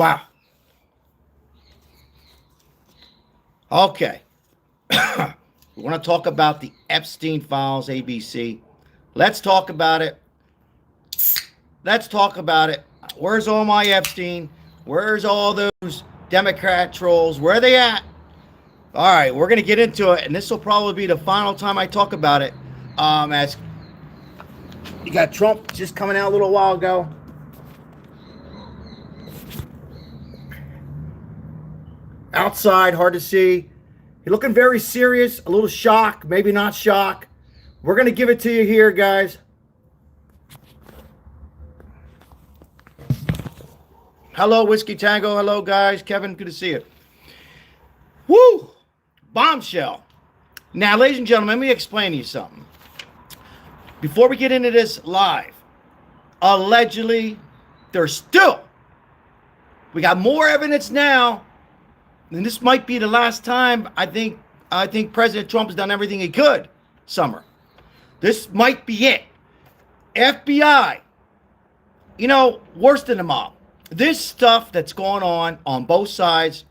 Wow. Okay. We want to talk about the Epstein files, ABC. Let's talk about it. Let's talk about it. Where's all my Epstein? Where's all those Democrat trolls? Where are they at? All right, we're going to get into it, and this will probably be the final time I talk about it. As you got Trump just coming out a little while ago. Outside, hard to see. You're looking very serious, a little shock, maybe not shock. We're going to give it to you here, guys. Hello, Whiskey Tango. Hello, guys. Kevin, good to see you. Woo! Bombshell. Now, ladies and gentlemen, let me explain to you something. Before we get into this live, allegedly, we got more evidence now. And this might be the last time I think President Trump has done everything he could, Summer. This might be it. FBI, worse than the mob. This stuff that's going on both sides,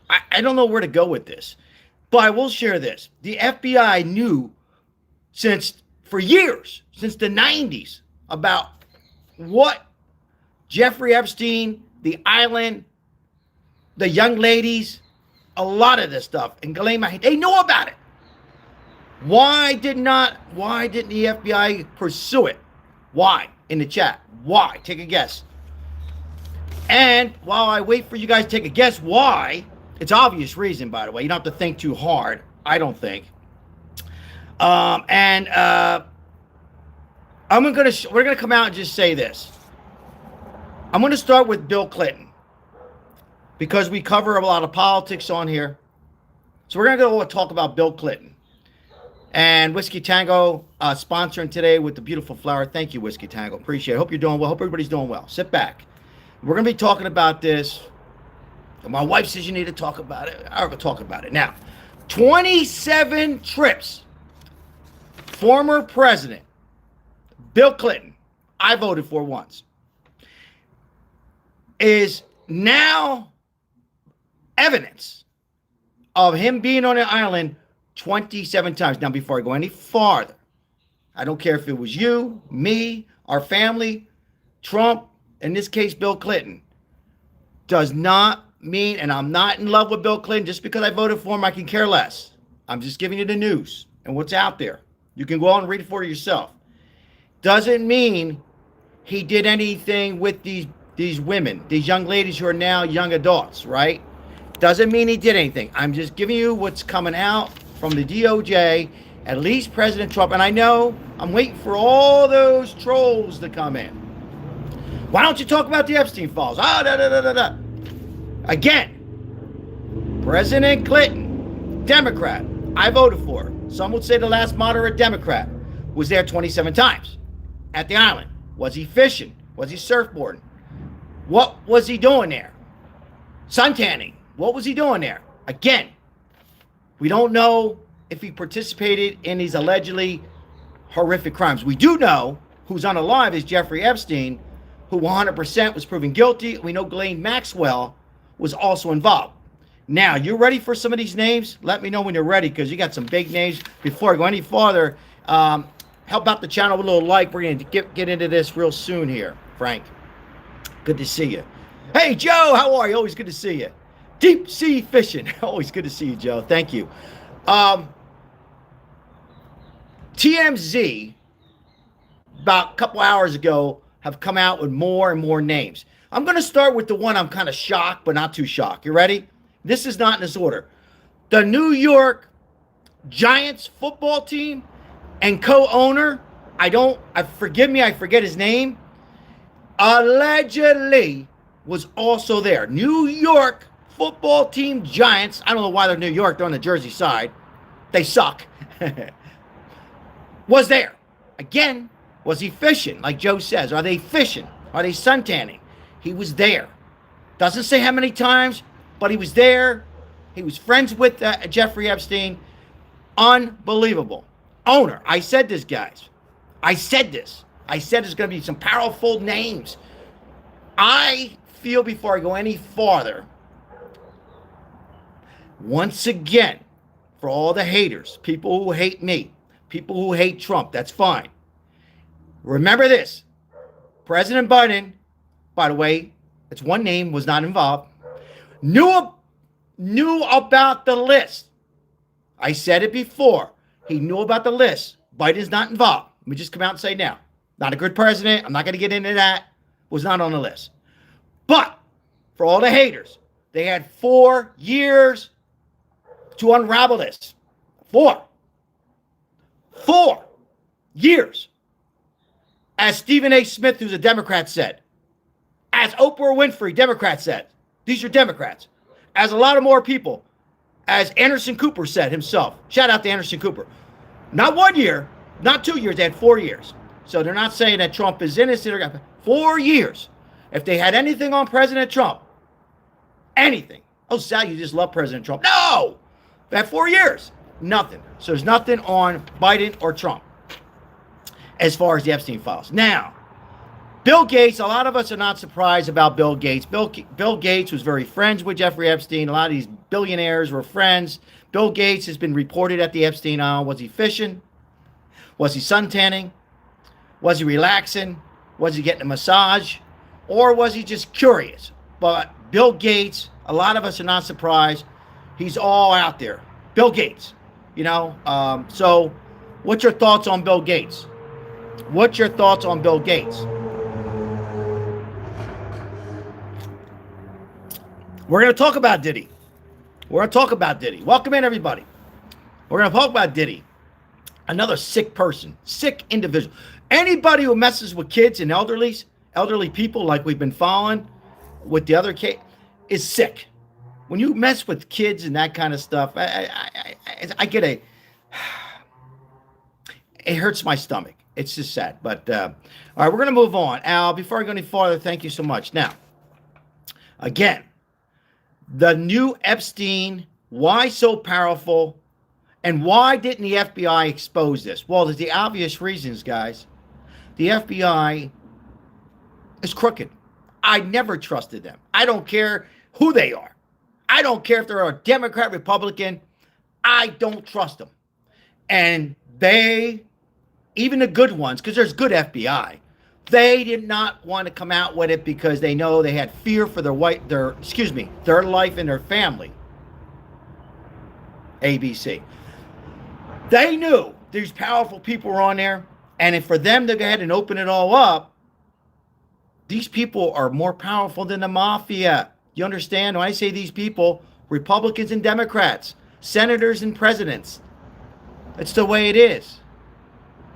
I don't know where to go with this. But I will share this. The FBI knew for years, since the 90s, about what Jeffrey Epstein, the island, the young ladies, a lot of this stuff, and Galema, they know about it. Why didn't the FBI pursue it? Why? In the chat. Why? Take a guess. And while I wait for you guys to take a guess why, it's obvious reason, by the way. You don't have to think too hard. I don't think. We're gonna come out and just say this. I'm gonna start with Bill Clinton, because we cover a lot of politics on here. So we're going to go talk about Bill Clinton. And Whiskey Tango sponsoring today with the beautiful flower. Thank you, Whiskey Tango. Appreciate it. Hope you're doing well. Hope everybody's doing well. Sit back. We're going to be talking about this. My wife says you need to talk about it. I'll talk about it. Now, 27 trips. Former President Bill Clinton, I voted for once, is now evidence of him being on an island 27 times. Now, before I go any farther, I don't care if it was you, me, our family, Trump, in this case, Bill Clinton, does not mean, and I'm not in love with Bill Clinton. Just because I voted for him, I can care less. I'm just giving you the news and what's out there. You can go out and read it for yourself. Doesn't mean he did anything with these women, these young ladies who are now young adults, right? Doesn't mean he did anything. I'm just giving you what's coming out from the DOJ, at least President Trump. And I know I'm waiting for all those trolls to come in. Why don't you talk about the Epstein files? Again, President Clinton, Democrat, I voted for her. Some would say the last moderate Democrat was there 27 times at the island. Was he fishing? Was he surfboarding? What was he doing there? Suntanning. What was he doing there? Again, we don't know if he participated in these allegedly horrific crimes. We do know who's unalive is Jeffrey Epstein, who 100% was proven guilty. We know Ghislaine Maxwell was also involved. Now, you ready for some of these names? Let me know when you're ready, because you got some big names. Before I go any farther, help out the channel with a little like. We're going to get into this real soon here, Frank. Good to see you. Hey, Joe, how are you? Always good to see you. Deep sea fishing. Always good to see you, Joe. Thank you. TMZ, about a couple hours ago, have come out with more and more names. I'm going to start with the one I'm kind of shocked, but not too shocked. You ready? This is not in this order. The New York Giants football team and co-owner, I forget his name, allegedly was also there. New York football team Giants, I don't know why they're New York, they're on the Jersey side. They suck. Was there. Again, was he fishing, like Joe says? Are they fishing? Are they suntanning? He was there. Doesn't say how many times, but he was there. He was friends with Jeffrey Epstein. Unbelievable. Owner. I said this, guys. I said this. I said there's going to be some powerful names. I feel before I go any farther, once again, for all the haters, people who hate me, people who hate Trump, that's fine. Remember this. President Biden, by the way, it's one name, was not involved, knew about the list. I said it before. He knew about the list. Biden's not involved. Let me just come out and say now. Not a good president. I'm not going to get into that. Was not on the list. But for all the haters, they had 4 years to unravel this. 4 years. As Stephen A. Smith, who's a Democrat, said. As Oprah Winfrey, Democrat, said. These are Democrats. As a lot of more people. As Anderson Cooper said himself. Shout out to Anderson Cooper. Not 1 year, not 2 years, they had 4 years. So they're not saying that Trump is innocent. 4 years. If they had anything on President Trump, anything. Oh, Sal, you just love President Trump. No! They had 4 years. Nothing. So there's nothing on Biden or Trump as far as the Epstein files. Now, Bill Gates, a lot of us are not surprised about Bill Gates. Bill Gates was very friends with Jeffrey Epstein. A lot of these billionaires were friends. Bill Gates has been reported at the Epstein Island. Was he fishing? Was he suntanning? Was he relaxing? Was he getting a massage? Or was he just curious? But Bill Gates, a lot of us are not surprised. He's all out there. Bill Gates, So what's your thoughts on Bill Gates? What's your thoughts on Bill Gates? We're going to talk about Diddy. Welcome in, everybody. We're going to talk about Diddy. Another sick person, sick individual. Anybody who messes with kids and elderly people like we've been following with the other case is sick. When you mess with kids and that kind of stuff, I get it hurts my stomach. It's just sad. But, all right, we're going to move on. Al, before I go any farther, thank you so much. Now, again, the new Epstein, why so powerful, and why didn't the FBI expose this? Well, there's the obvious reasons, guys. The FBI is crooked. I never trusted them. I don't care who they are. I don't care if they're a Democrat, Republican. I don't trust them. And they, even the good ones, because there's good FBI, they did not want to come out with it because they know they had fear for their life and their family. ABC. They knew these powerful people were on there, and if for them to go ahead and open it all up, these people are more powerful than the mafia. You understand? When I say these people, Republicans and Democrats, senators and presidents. It's the way it is.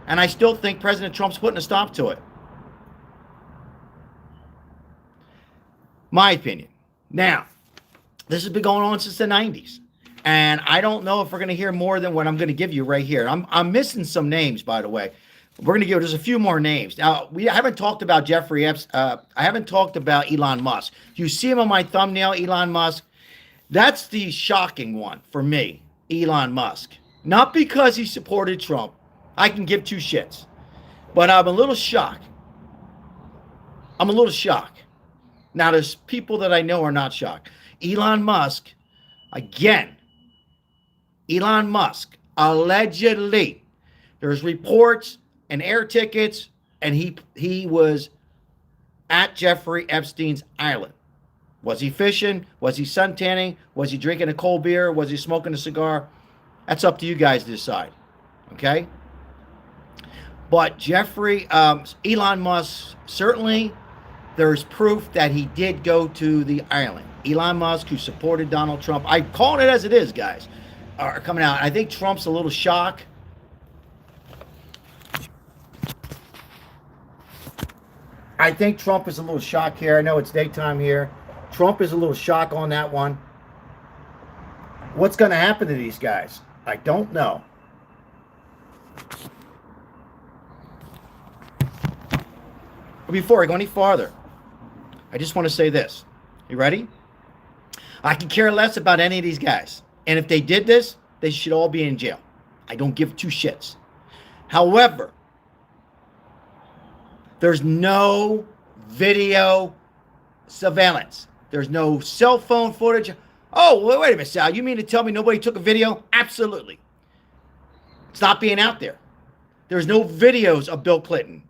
And I still think President Trump's putting a stop to it. My opinion. Now, this has been going on since the 90s. And I don't know if we're going to hear more than what I'm going to give you right here. I'm missing some names, by the way. We're going to give just a few more names. Now, I haven't talked about Jeffrey Epstein. I haven't talked about Elon Musk. You see him on my thumbnail, Elon Musk. That's the shocking one for me, Elon Musk. Not because he supported Trump. I can give two shits. But I'm a little shocked. Now, there's people that I know are not shocked. Elon Musk, again, allegedly, there's reports and air tickets, and he was at Jeffrey Epstein's island. Was he fishing? Was he suntanning? Was he drinking a cold beer? Was he smoking a cigar? That's up to you guys to decide, okay? But Elon Musk, certainly there's proof that he did go to the island. Elon Musk, who supported Donald Trump, I'm calling it as it is, guys, are coming out. I think Trump's a little shocked. I think Trump is a little shocked here. I know it's daytime here. Trump is a little shocked on that one. What's going to happen to these guys? I don't know. But before I go any farther, I just want to say this. You ready? I can care less about any of these guys. And if they did this, they should all be in jail. I don't give two shits. However, there's no video surveillance. There's no cell phone footage. Oh, wait a minute, Sal. You mean to tell me nobody took a video? Absolutely. It's not being out there. There's no videos of Bill Clinton,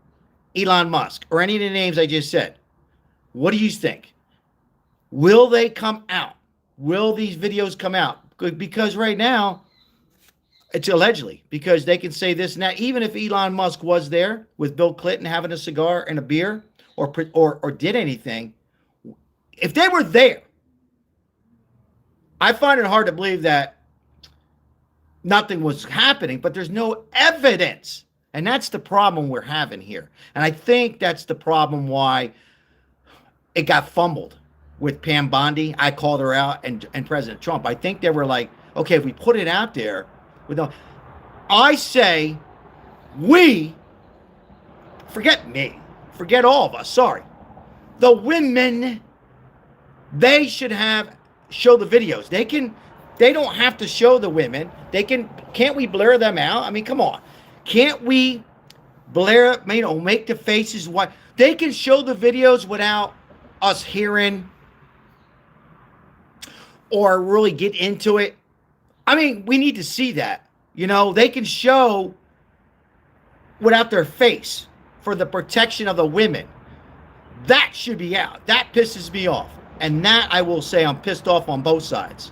Elon Musk, or any of the names I just said. What do you think? Will they come out? Will these videos come out? Because right now, it's allegedly, because they can say this and that. Even if Elon Musk was there with Bill Clinton having a cigar and a beer or did anything, if they were there, I find it hard to believe that nothing was happening, but there's no evidence. And that's the problem we're having here. And I think that's the problem why it got fumbled with Pam Bondi. I called her out, and President Trump. I think they were like, okay, if we put it out there, I say we, forget me, forget all of us, sorry. The women, they should show the videos. They don't have to show the women. Can't we blur them out? I mean, come on. Can't we blur, make the faces white? They can show the videos without us hearing or really get into it. I mean, we need to see that. They can show without their face for the protection of the women. That should be out. That pisses me off. And that, I will say, I'm pissed off on both sides.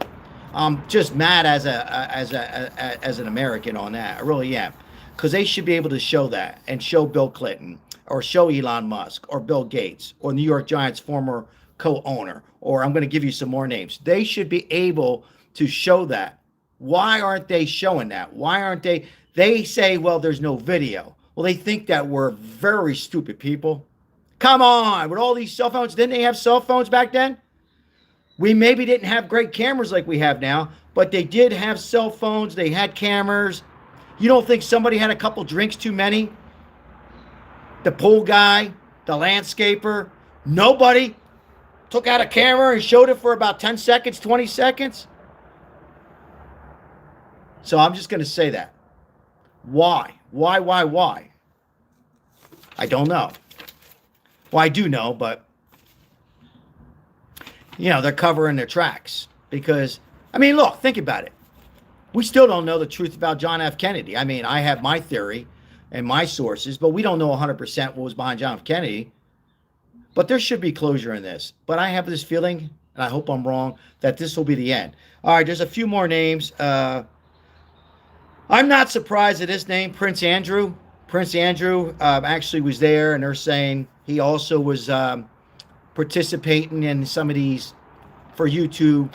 I'm just mad as an American on that. I really am. Because they should be able to show that and show Bill Clinton or show Elon Musk or Bill Gates or New York Giants former co-owner, or I'm going to give you some more names. They should be able to show that. Why aren't they showing that? Why aren't they say, well, there's no video. Well, they think that we're very stupid people. Come on, with all these cell phones, didn't they have cell phones back then? We maybe didn't have great cameras like we have now, but they did have cell phones. They had cameras. You don't think somebody had a couple drinks too many? The pool guy, the landscaper, nobody took out a camera and showed it for about 10 seconds, 20 seconds? So I'm just going to say that. Why? Why? I don't know. Well, I do know, but, they're covering their tracks. Because, look, think about it. We still don't know the truth about John F. Kennedy. I have my theory and my sources, but we don't know 100% what was behind John F. Kennedy. But there should be closure in this. But I have this feeling, and I hope I'm wrong, that this will be the end. All right, there's a few more names. I'm not surprised at this name, Prince Andrew. Prince Andrew actually was there, and they're saying he also was participating in some of these for YouTube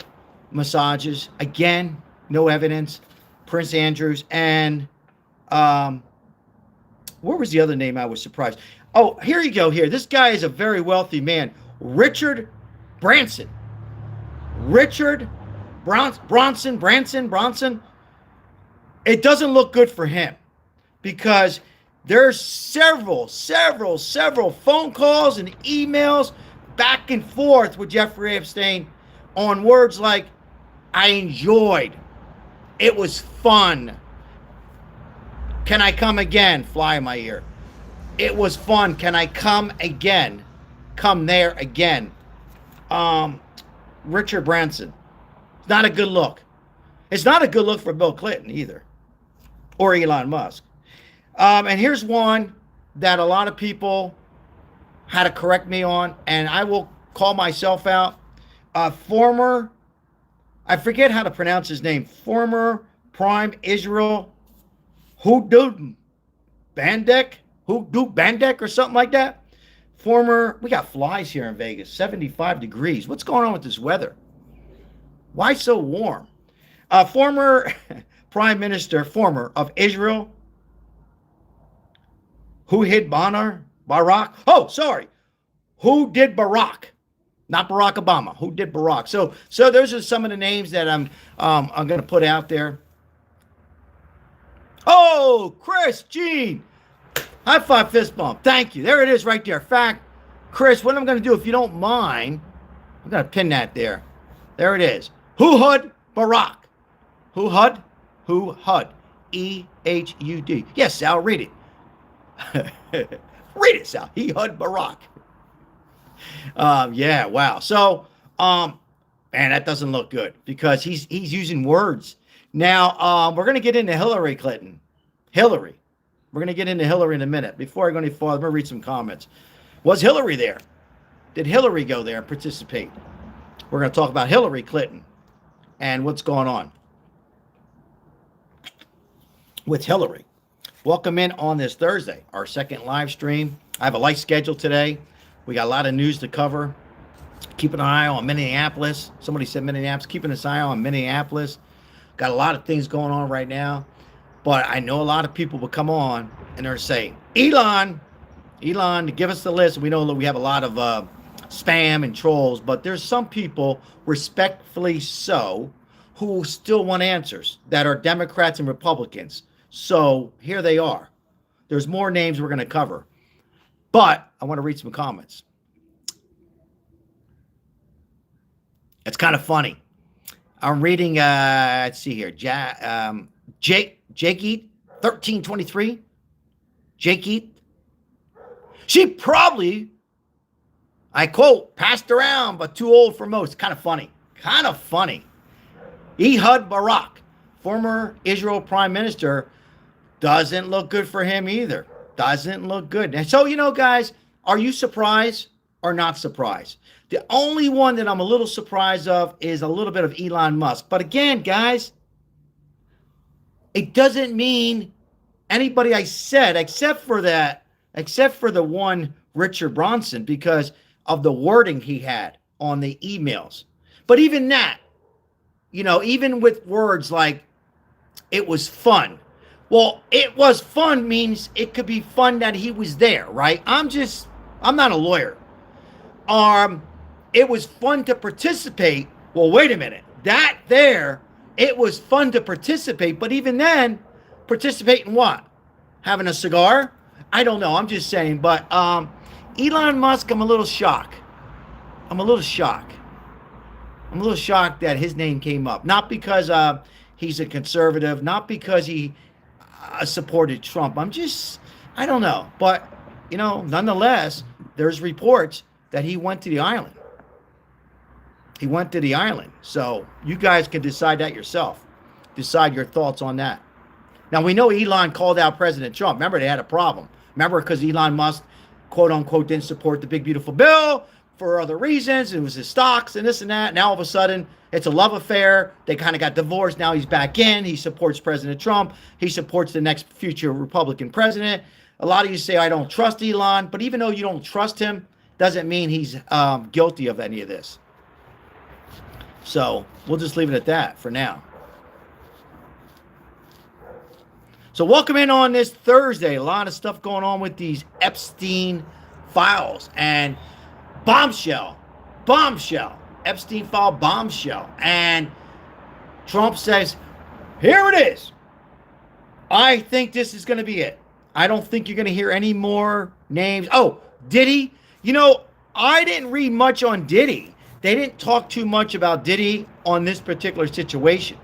massages. Again, no evidence. Prince Andrews. And what was the other name I was surprised? Oh, here you go here. This guy is a very wealthy man. Richard Branson. Richard Branson. It doesn't look good for him because there's several phone calls and emails back and forth with Jeffrey Epstein on words like, I enjoyed. It was fun. Can I come again? Fly in my ear. It was fun. Can I come again? Come there again. Richard Branson. It's not a good look. It's not a good look for Bill Clinton either. Or Elon Musk. And here's one that a lot of people had to correct me on, and I will call myself out. Former, I forget how to pronounce his name, former Prime Israel Hudud Bandek or something like that. We got flies here in Vegas, 75 degrees. What's going on with this weather? Why so warm? Former Prime Minister, of Israel, who hid Barack? Oh, sorry. Who did Barack? Not Barack Obama. Who did Barack? So those are some of the names that I'm going to put out there. Oh, Chris, Gene. High five, fist bump. Thank you. There it is right there. Fact, Chris, what I'm going to do, if you don't mind, I'm going to pin that there. There it is. Who hud Barack? Who hud? Who hud? E-H-U-D. Yes, Sal, read it. Read it, Sal. He hud Barack. Yeah, wow. So, man, that doesn't look good because he's using words. Now, we're gonna get into Hillary Clinton. Hillary. We're gonna get into Hillary in a minute. Before I go any farther, I'm gonna read some comments. Was Hillary there? Did Hillary go there and participate? We're gonna talk about Hillary Clinton and what's going on with Hillary. Welcome in on this Thursday, our second live stream. I have a light schedule today. We got a lot of news to cover. Keeping an eye on Minneapolis. Somebody said Minneapolis. Keeping an eye on Minneapolis. Got a lot of things going on right now. But I know a lot of people will come on and they're saying, Elon, give us the list. We know that we have a lot of spam and trolls, but there's some people, respectfully so, who still want answers that are Democrats and Republicans. So here they are. There's more names we're going to cover. But I want to read some comments. It's kind of funny. I'm reading, let's see here. Jake Eat, 1323. Jake Eat. She probably, I quote, passed around, but too old for most. Kind of funny. Kind of funny. Ehud Barak, former Israel prime minister, doesn't look good for him either. Doesn't look good. And so, guys, are you surprised or not surprised? The only one that I'm a little surprised of is a little bit of Elon Musk. But again, guys, it doesn't mean anybody I said, except for the one Richard Branson, because of the wording he had on the emails. But even that, even with words like it was fun. Well, it was fun means it could be fun that he was there, right? I'm not a lawyer. It was fun to participate. Well, wait a minute. It was fun to participate, but even then, participate in what? Having a cigar? I don't know. I'm just saying. But Elon Musk, I'm a little shocked. I'm a little shocked that his name came up. Not because he's a conservative, not because he supported Trump. I don't know. But, nonetheless, there's reports that he went to the island. He went to the island. So you guys can decide that yourself. Decide your thoughts on that. Now, we know Elon called out President Trump. Remember, they had a problem. Remember, because Elon Musk, quote unquote, didn't support the big, beautiful bill for other reasons. It was his stocks and this and that. Now, all of a sudden, it's a love affair. They kind of got divorced. Now he's back in. He supports President Trump. He supports the next future Republican president. A lot of you say, I don't trust Elon. But even though you don't trust him, doesn't mean he's guilty of any of this. So we'll just leave it at that for now. So welcome in on this Thursday. A lot of stuff going on with these Epstein files and Bombshell. Epstein file Bombshell. And Trump says, here it is. I think this is going to be it. I don't think you're going to hear any more names. Oh, Diddy. I didn't read much on Diddy. They didn't talk too much about Diddy on this particular situation.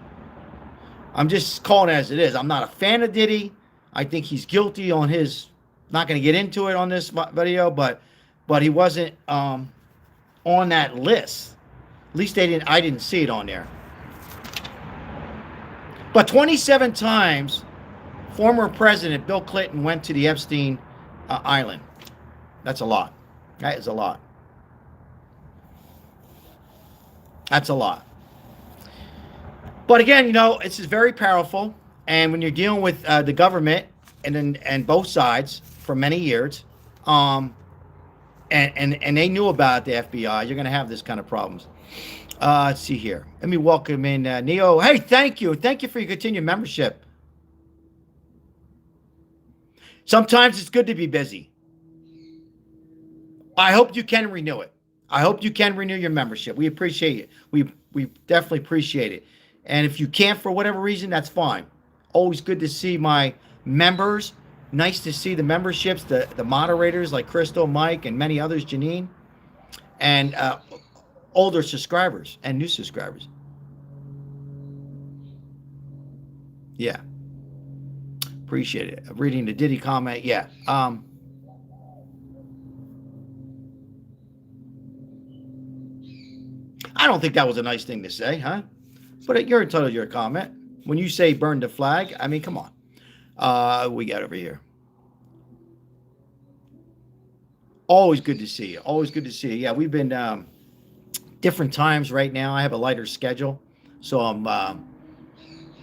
I'm just calling it as it is. I'm not a fan of Diddy. I think he's guilty on his, not going to get into it on this video, but he wasn't on that list. At least I didn't see it on there. But 27 times, former President Bill Clinton went to the Epstein island. That's a lot. That is a lot. That's a lot. But again, this is very powerful. And when you're dealing with the government and both sides for many years, and they knew about the FBI, you're going to have this kind of problems. Let's see here. Let me welcome in Neo. Hey, thank you. Thank you for your continued membership. Sometimes it's good to be busy. I hope you can renew it. I hope you can renew your membership. We appreciate it. We definitely appreciate it. And if you can't for whatever reason, that's fine. Always good to see my members. Nice to see the memberships, the moderators like Crystal, Mike, and many others, Janine, and older subscribers and new subscribers. Yeah. Appreciate it. Reading the Diddy comment. Yeah. I don't think that was a nice thing to say, huh? But you're entitled to your comment. When you say burn the flag, I mean, come on. We got over here. Always good to see you. Always good to see you. Yeah, we've been different times right now. I have a lighter schedule. So I'm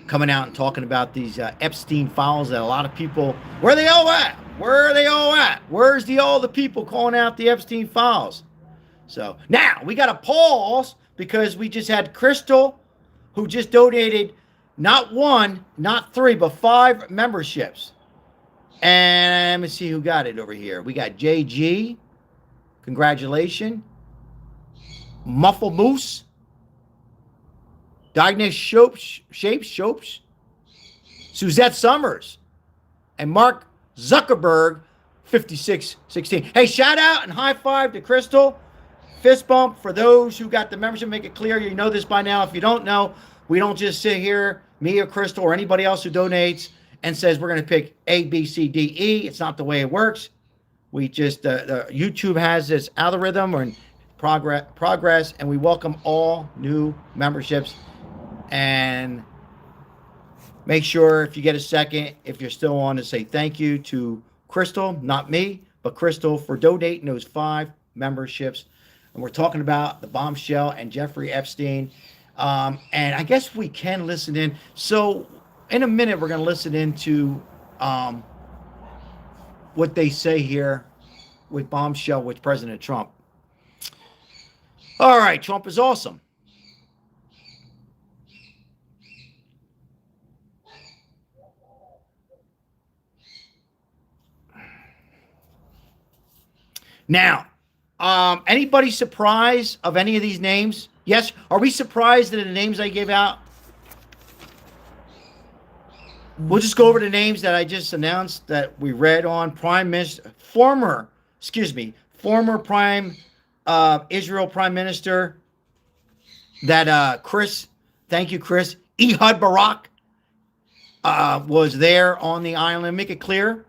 coming out and talking about these Epstein files that a lot of people, where are they all at? Where are they all at? Where's all the people calling out the Epstein files? So now we got to pause because we just had Crystal, who just donated not 1, not 3, but 5 memberships. And let me see who got it over here. We got JG. Congratulations. Muffle Moose. Diagnosed Shapes. Suzette Summers. And Mark Zuckerberg, 5616. Hey, shout out and high five to Crystal. Fist bump for those who got the membership. Make it clear you know this by now. If you don't know, we don't just sit here, me or Crystal or anybody else who donates, and says we're going to pick A, B, C, D, E. It's not the way it works. We just, YouTube has this algorithm or in progress, and we welcome all new memberships. And make sure if you get a second, if you're still on, to say thank you to Crystal, not me, but Crystal for donating those 5 memberships. And we're talking about the Bombshell and Jeffrey Epstein. And I guess we can listen in. So in a minute, we're going to listen into what they say here with Bombshell with President Trump. All right, Trump is awesome. Now, anybody surprised of any of these names? Yes. Are we surprised at the names I gave out? We'll just go over the names that I just announced that we read on. Former Prime Israel Prime Minister that Chris, thank you, Chris, Ehud Barak was there on the island. Make it clear.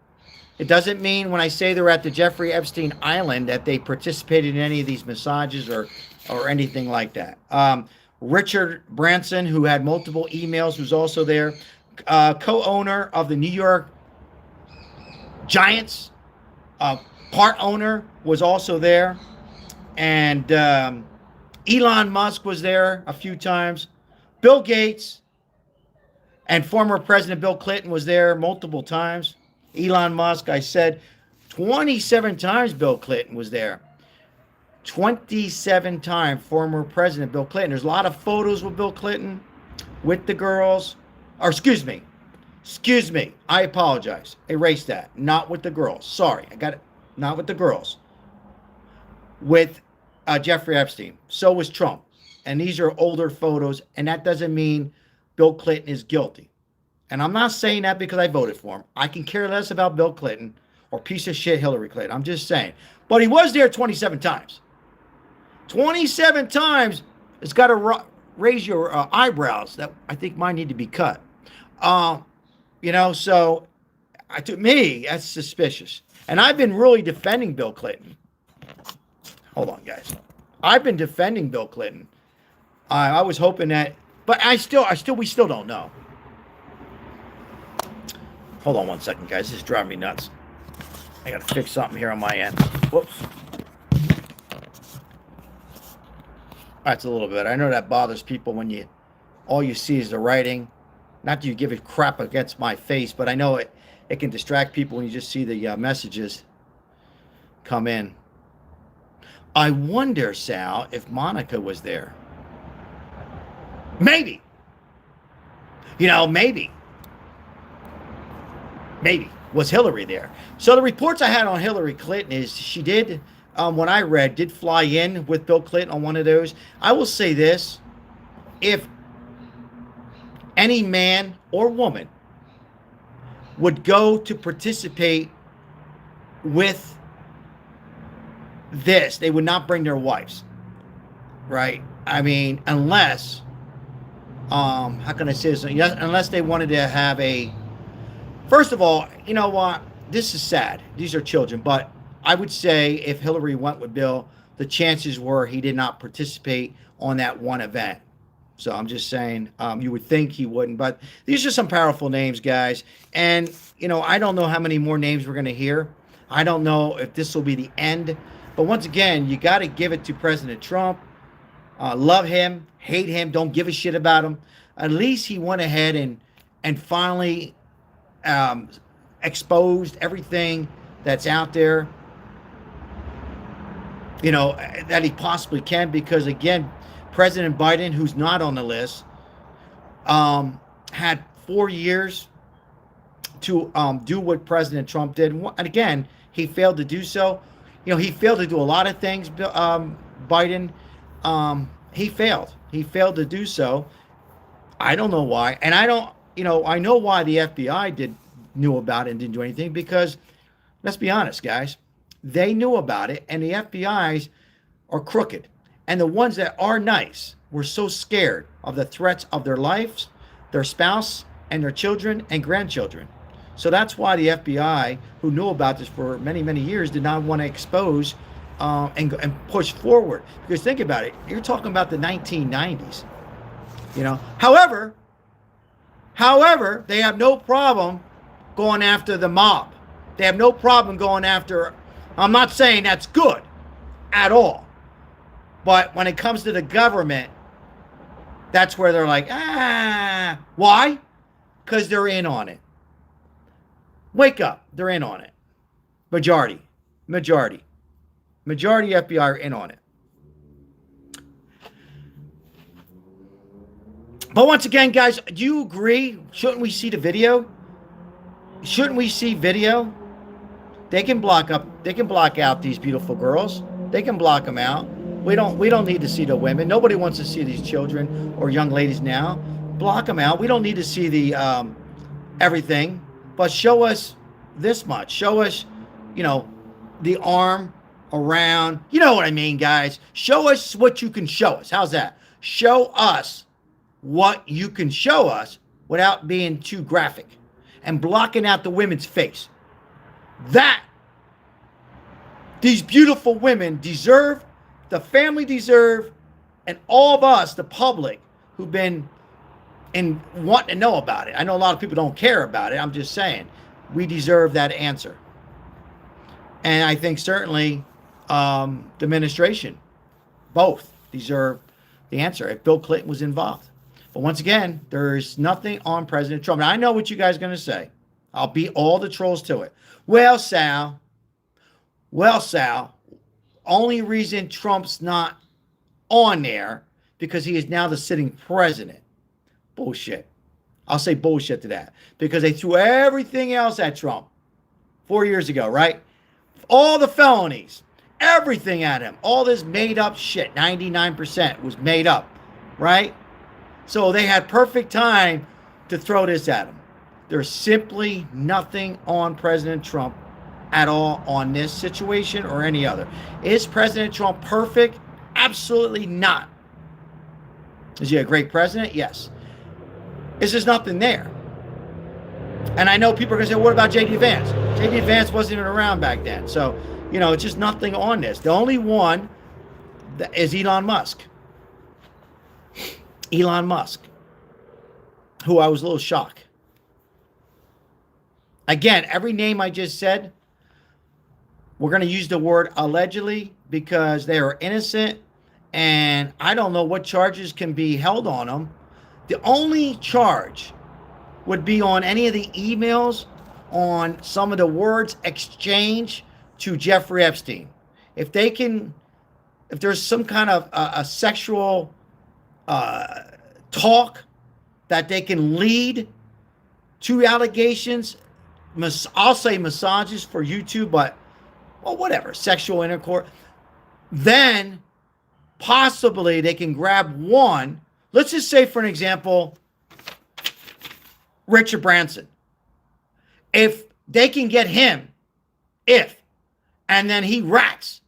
It doesn't mean when I say they're at the Jeffrey Epstein Island that they participated in any of these massages or anything like that. Richard Branson, who had multiple emails, was also there. Co-owner of the New York Giants, part owner, was also there. And Elon Musk was there a few times. Bill Gates and former President Bill Clinton was there multiple times. Elon Musk, I said 27 times Bill Clinton was there. 27 times former President Bill Clinton. There's a lot of photos with Bill Clinton, with the girls. Or excuse me. I apologize. Erase that. Not with the girls. Sorry, I got it. Not with the girls. With Jeffrey Epstein. So was Trump. And these are older photos. And that doesn't mean Bill Clinton is guilty. And I'm not saying that because I voted for him. I can care less about Bill Clinton or piece of shit Hillary Clinton. I'm just saying. But he was there 27 times. 27 times. It's got to raise your eyebrows. That I think mine need to be cut. So to me, that's suspicious. And I've been really defending Bill Clinton. Hold on, guys. I've been defending Bill Clinton. I was hoping that, but we still don't know. Hold on one second, guys. This is driving me nuts. I got to fix something here on my end. Whoops. That's a little bit. I know that bothers people when all you see is the writing. Not that you give it crap against my face, but I know it can distract people when you just see the messages come in. I wonder, Sal, if Monica was there. Maybe. Maybe. Was Hillary there? So the reports I had on Hillary Clinton is she did, what I read, did fly in with Bill Clinton on one of those. I will say this. If any man or woman would go to participate with this, they would not bring their wives. Right? I mean, unless, how can I say this? Unless they wanted to have first of all, you know what? This is sad. These are children. But I would say if Hillary went with Bill, the chances were he did not participate on that one event. So I'm just saying, you would think he wouldn't, but these are some powerful names, guys. And, I don't know how many more names we're going to hear. I don't know if this will be the end. But once again, you got to give it to President Trump. Love him, hate him, don't give a shit about him. At least he went ahead and finally exposed everything that's out there, that he possibly can. Because, again, President Biden, who's not on the list, had 4 years to do what President Trump did. And again, he failed to do so. He failed to do a lot of things, Biden. He failed. He failed to do so. I don't know why. And I know why the FBI knew about it and didn't do anything, because let's be honest, guys, they knew about it, and the FBI's are crooked. And the ones that are nice were so scared of the threats of their lives, their spouse, and their children and grandchildren. So that's why the FBI, who knew about this for many, many years, did not want to expose and push forward. Because think about it, you're talking about the 1990s. However, they have no problem going after the mob. They have no problem going after. I'm not saying that's good at all. But when it comes to the government, that's where they're like, why? Because they're in on it. Wake up. They're in on it. Majority FBI are in on it. But once again, guys, do you agree? Shouldn't we see the video? Shouldn't we see video? They can block out these beautiful girls. They can block them out. We don't need to see the women. Nobody wants to see these children or young ladies now. Block them out. We don't need to see the everything, but show us this much. Show us, the arm around. You know what I mean, guys? Show us what you can show us. How's that? Show us what you can show us without being too graphic and blocking out the women's face. That these beautiful women deserve, the family deserve, and all of us, the public, who've been and want to know about it. I know a lot of people don't care about it. I'm just saying, we deserve that answer. And I think certainly the administration, both deserve the answer if Bill Clinton was involved. But once again, there's nothing on President Trump. And I know what you guys are going to say. I'll beat all the trolls to it. Well, Sal, only reason Trump's not on there because he is now the sitting president. Bullshit. I'll say bullshit to that. Because they threw everything else at Trump 4 years ago, right? All the felonies, everything at him. All this made up shit, 99% was made up, right? So they had perfect time to throw this at him. There's simply nothing on President Trump at all on this situation or any other. Is President Trump perfect? Absolutely not. Is he a great president? Yes. Is there nothing there? And I know people are going to say, what about J.D. Vance? J.D. Vance wasn't even around back then. So, it's just nothing on this. The only one is Elon Musk. Elon Musk, who I was a little shocked. Again, every name I just said, we're going to use the word allegedly because they are innocent, and I don't know what charges can be held on them. The only charge would be on any of the emails, on some of the words exchanged to Jeffrey Epstein. If there's some kind of a sexual talk that they can lead to allegations, I'll say massages for YouTube, but whatever, sexual intercourse, then possibly they can grab one. Let's just say, for an example, Richard Branson. If they can get him, and then he rats,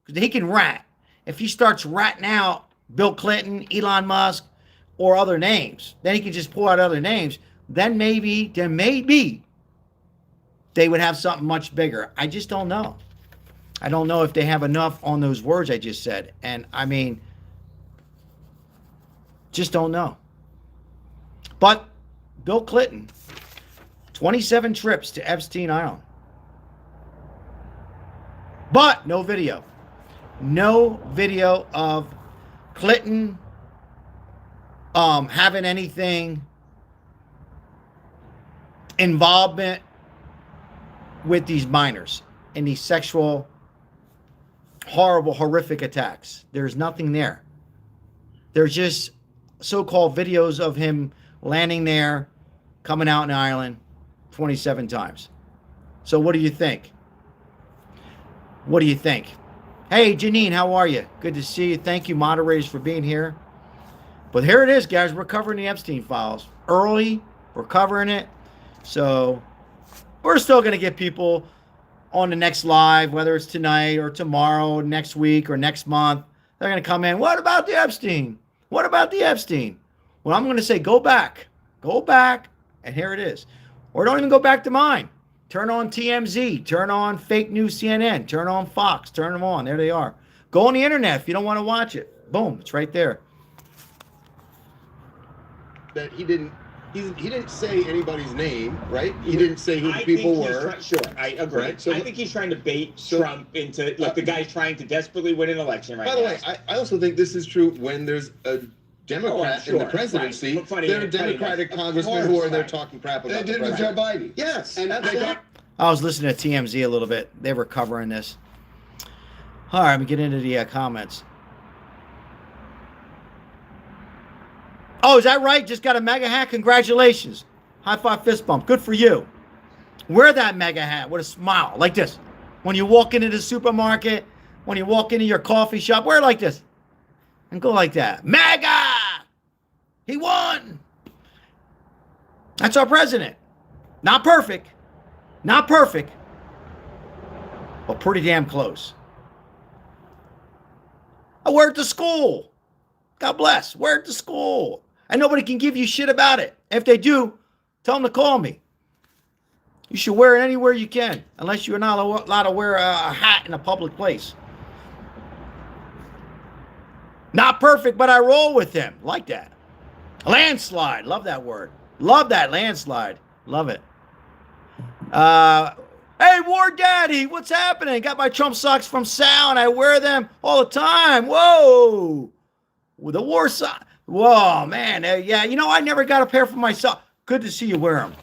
because he can rat. If he starts ratting out Bill Clinton, Elon Musk, or other names, then he can just pull out other names. Then maybe they would have something much bigger. I just don't know. I don't know if they have enough on those words I just said. And I mean, Just don't know. But Bill Clinton, 27 trips to Epstein Island. But no video. No video of Clinton having anything involvement with these minors in these sexual, horrible, horrific attacks. There's nothing there. There's just so-called videos of him landing there, coming out in the island 27 times. So what do you think? What do you think? Hey, Janine, how are you? Good to see you. Thank you, moderators, for being here. But here it is, guys. We're covering the Epstein files. Early, we're covering it. So we're still going to get people on the next live, whether it's tonight or tomorrow, next week or next month. They're going to come in. What about the Epstein? What about the Epstein? Well, I'm going to say go back. Go back, and here it is. Or don't even go back to mine. Turn on TMZ. Turn on fake news CNN. Turn on Fox. Turn them on. There they are. Go on the internet if you don't want to watch it. Boom. It's right there. That he didn't say anybody's name, right? He didn't say who the people were. Sure, I agree. Right? So I think he's trying to bait Trump into, like, the guy's trying to desperately win an election right now. By the way, I also think this is true when there's a Democrat in the presidency. Right. There are Democratic congressmen who are there talking crap about They did with Joe Biden. Yes. And I was listening to TMZ a little bit. They were covering this. All right, let me get into the comments. Oh, is that right? Just got a mega hat? Congratulations. High five, fist bump. Good for you. Wear that mega hat with a smile, like this. When you walk into the supermarket, when you walk into your coffee shop, wear it like this. And go like that. MAGA! He won! That's our president. Not perfect. Not perfect. But pretty damn close. I wear it to school. God bless. Wear it to school. And nobody can give you shit about it. If they do, tell them to call me. You should wear it anywhere you can, unless you're not allowed to wear a hat in a public place. Not perfect, but I roll with him. Like that. Landslide. Love that word. Love that, landslide. Love it. Hey, War Daddy, what's happening? Got my Trump socks from Sal, and I wear them all the time. Whoa. With the war socks. Whoa, man. Yeah, you know, I never got a pair for myself. Good to see you wear them.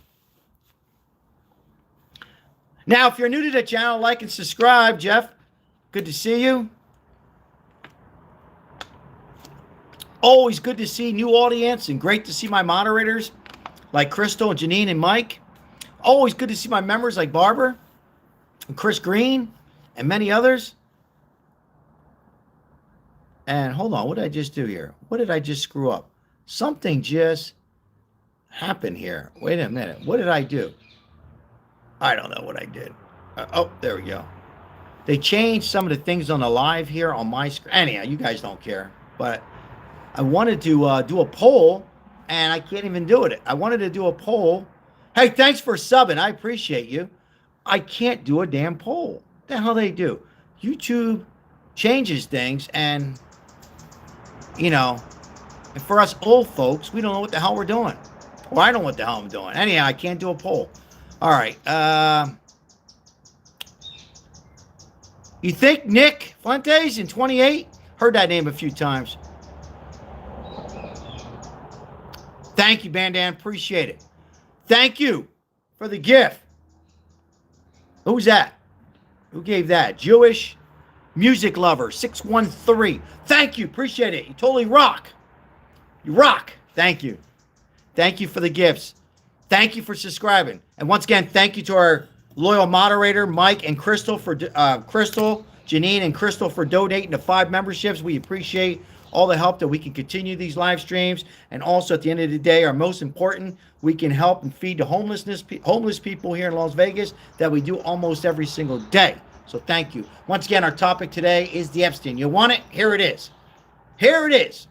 Now, if you're new to the channel, like and subscribe, Jeff. Good to see you. Always good to see new audience and great to see my moderators like Crystal and Janine and Mike. Always good to see my members like Barbara and Chris Green and many others. And hold on, what did I just do here? What did I just screw up? Something just happened here. Wait a minute. What did I do? I don't know what I did. Oh, there we go. They changed some of the things on the live here on my screen. Anyhow, you guys don't care. But I wanted to do a poll, and I can't even do it. I wanted to do a poll. Hey, thanks for subbing. I appreciate you. I can't do a damn poll. What the hell they do? YouTube changes things, and, you know, and for us old folks, we don't know what the hell we're doing. Well, I don't know what the hell I'm doing. Anyhow, I can't do a poll. All right. You think Nick Fuentes in 28? Heard that name a few times. Thank you, Bandan. Appreciate it. Thank you for the gift. Who's that? Who gave that? Jewish music lover 613. Thank you. Appreciate it. You totally rock. You rock. Thank you. Thank you for the gifts. Thank you for subscribing. And once again, thank you to our loyal moderator, Mike and Crystal, for Crystal, Janine, and Crystal for donating to 5 memberships. We appreciate all the help that we can continue these live streams. And also, at the end of the day, our most important, we can help and feed the homeless people here in Las Vegas that we do almost every single day. So thank you. Once again, our topic today is the Epstein. You want it? Here it is. Here it is.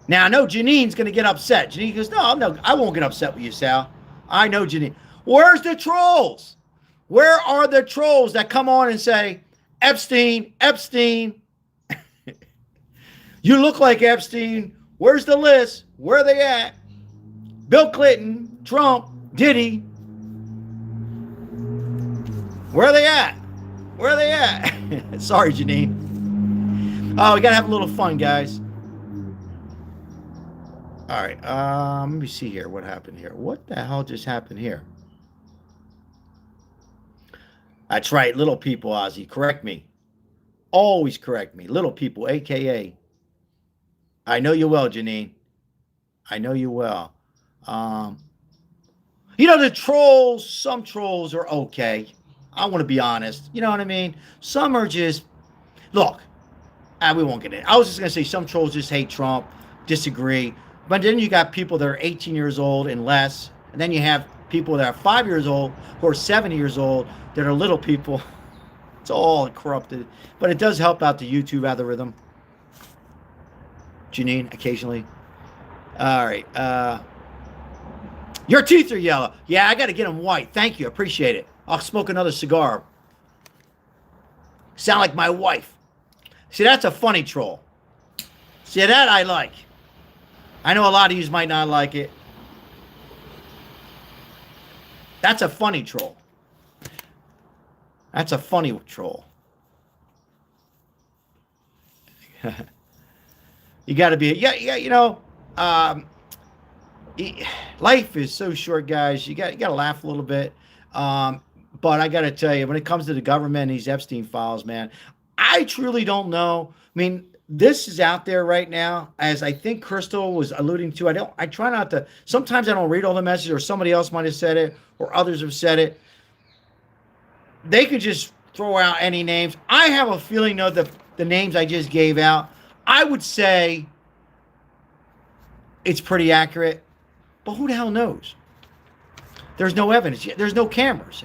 Now, I know Janine's going to get upset. Janine goes, no, I won't get upset with you, Sal. I know Janine. Where's the trolls? Where are the trolls that come on and say, Epstein, Epstein, you look like Epstein. Where's the list? Where are they at? Bill Clinton, Trump, Diddy. Where are they at? Where are they at? Sorry, Janine. Oh, we got to have a little fun, guys. All right. Let me see here. What happened here? What the hell just happened here? That's right. Little people, Ozzy. Correct me. Always correct me. Little people, a.k.a. I know you well, Janine. I know you well. The trolls, some trolls are okay. I want to be honest. You know what I mean? Some are just, look, we won't get in. I was just going to say some trolls just hate Trump, disagree. But then you got people that are 18 years old and less. And then you have people that are 5 years old who are 70 years old that are little people. It's all corrupted. But it does help out the YouTube algorithm. Janine, occasionally. All right. Your teeth are yellow. Yeah, I got to get them white. Thank you. Appreciate it. I'll smoke another cigar. Sound like my wife. See, that's a funny troll. See, that I like. I know a lot of you might not like it. That's a funny troll. That's a funny troll. You got to be, life is so short, guys. You got to laugh a little bit. But I got to tell you, when it comes to the government, these Epstein files, man, I truly don't know. I mean, this is out there right now, as I think Crystal was alluding to. I try not to, sometimes I don't read all the messages, or somebody else might have said it, or others have said it. They could just throw out any names. I have a feeling, though, the names I just gave out, I would say it's pretty accurate, but who the hell knows? There's no evidence yet. There's no cameras.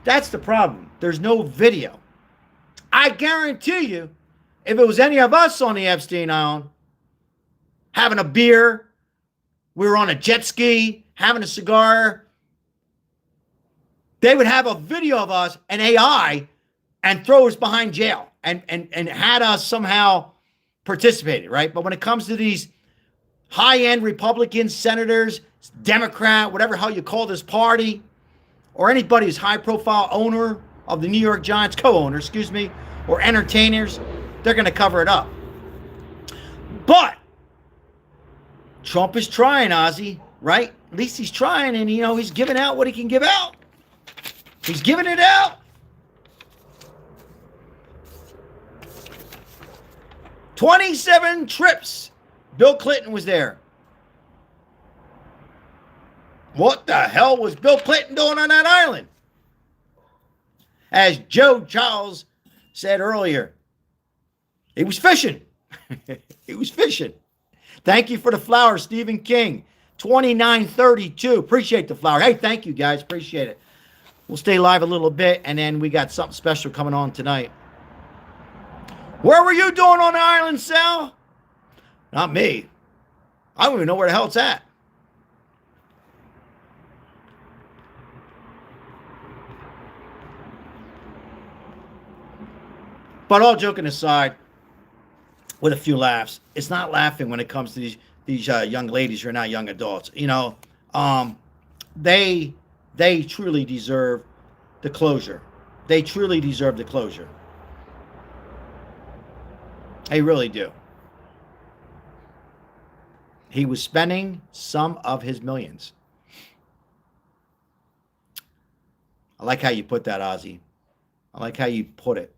That's the problem. There's no video. I guarantee you, if it was any of us on the Epstein Island, having a beer, we were on a jet ski, having a cigar, they would have a video of us, an AI, and throw us behind jail and had us somehow participated, right? But when it comes to these high-end Republican senators, Democrat, whatever hell you call this party, or anybody who's high-profile owner of the New York Giants, co-owner, or entertainers, they're going to cover it up. But Trump is trying, Ozzy, right? At least he's trying, and, he's giving out what he can give out. He's giving it out. 27 trips. Bill Clinton was there. What the hell was Bill Clinton doing on that island? As Joe Charles said earlier, he was fishing. He was fishing. Thank you for the flower, Stephen King. 2932. Appreciate the flower. Hey, thank you, guys. Appreciate it. We'll stay live a little bit, and then we got something special coming on tonight. Where were you doing on the island, Sal? Not me. I don't even know where the hell it's at. But all joking aside, with a few laughs, it's not laughing when it comes to these young ladies who are not young adults. They truly deserve the closure. They truly deserve the closure. They really do. He was spending some of his millions. I like how you put that, Ozzy. I like how you put it.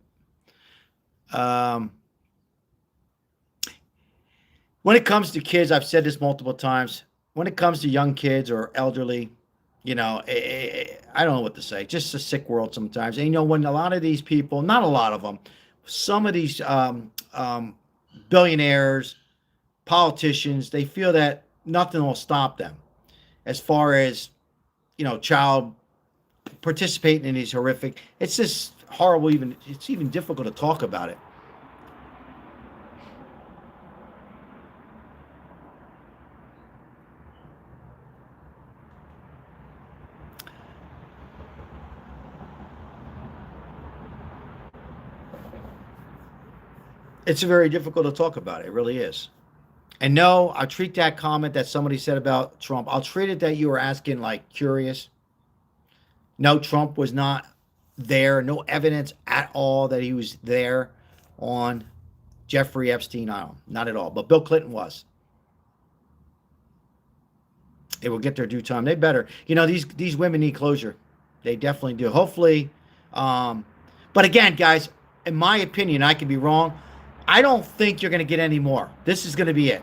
When it comes to kids, I've said this multiple times. When it comes to young kids or elderly, I don't know what to say. Just a sick world sometimes. And when a lot of these people, not a lot of them, some of these billionaires, politicians, they feel that nothing will stop them as far as, child participating in these horrific. It's just horrible. It's even difficult to talk about it. It's very difficult to talk about. It really is. And no, I'll treat that comment that somebody said about Trump, I'll treat it that you were asking like curious. No, Trump was not there. No evidence at all that he was there on Jeffrey Epstein Island. Not at all. But Bill Clinton was. They will get their due time. They better. These women need closure. They definitely do. Hopefully. But again, guys, in my opinion, I could be wrong. I don't think you're going to get any more. This is going to be it.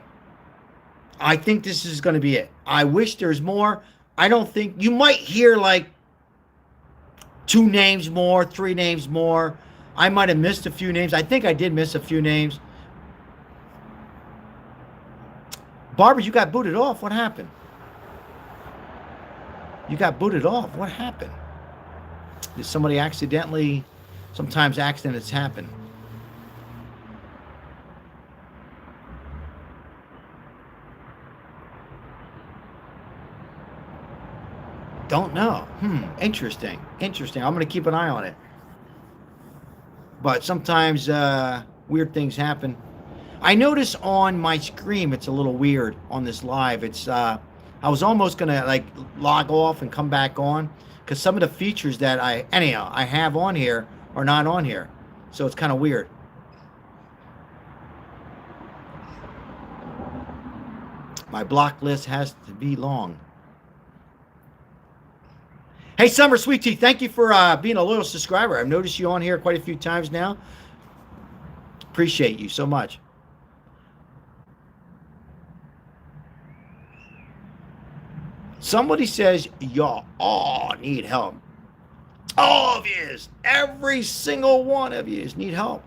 I think this is going to be it. I wish there's more. I don't think you might hear like 2 names more, 3 names more. I might have missed a few names. I think I did miss a few names. Barbara, you got booted off. What happened? You got booted off. What happened? Did somebody accidentally? Sometimes accidents happen. Don't know. Interesting. I'm going to keep an eye on it. But sometimes weird things happen. I notice on my screen it's a little weird on this live. It's I was almost going to like log off and come back on because some of the features that I have on here are not on here. So it's kind of weird. My block list has to be long. Hey, Summer Sweet Tea, thank you for being a loyal subscriber. I've noticed you on here quite a few times now. Appreciate you so much. Somebody says, y'all all need help. All of you, every single one of you need help.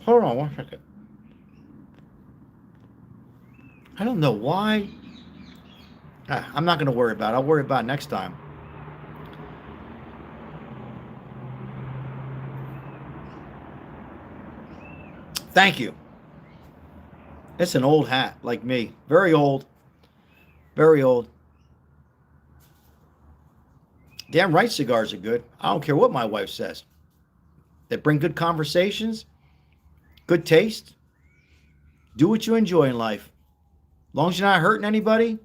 Hold on 1 second. I don't know why. I'm not going to worry about it. I'll worry about it next time. Thank you. It's an old hat, like me. Very old. Very old. Damn right cigars are good. I don't care what my wife says. They bring good conversations, good taste. Do what you enjoy in life. As long as you're not hurting anybody.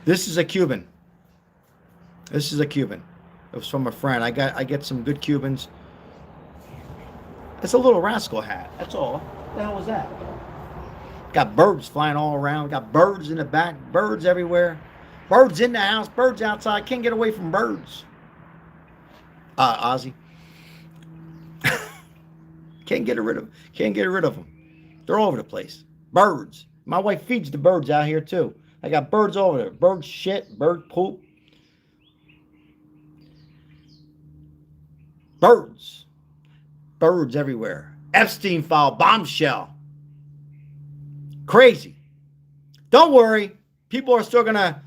This is a Cuban. This is a Cuban. It was from a friend. I get some good Cubans. It's a little rascal hat. That's all. What the hell was that? Got birds flying all around. Got birds in the back. Birds everywhere. Birds in the house. Birds outside. Can't get away from birds. Ozzy. Can't get rid of them. They're all over the place. Birds. My wife feeds the birds out here too. I got birds over there. Bird shit. Bird poop. Birds. Birds everywhere. Epstein file. Bombshell. Crazy. Don't worry. People are still going to,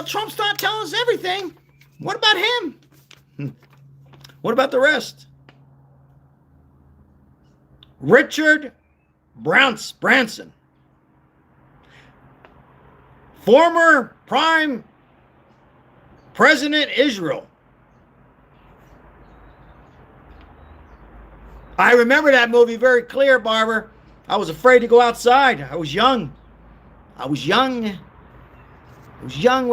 Trump's not telling us everything. What about him? What about the rest? Richard Branson. Former Prime President Israel. I remember that movie very clear, Barbara. I was afraid to go outside. I was young. With a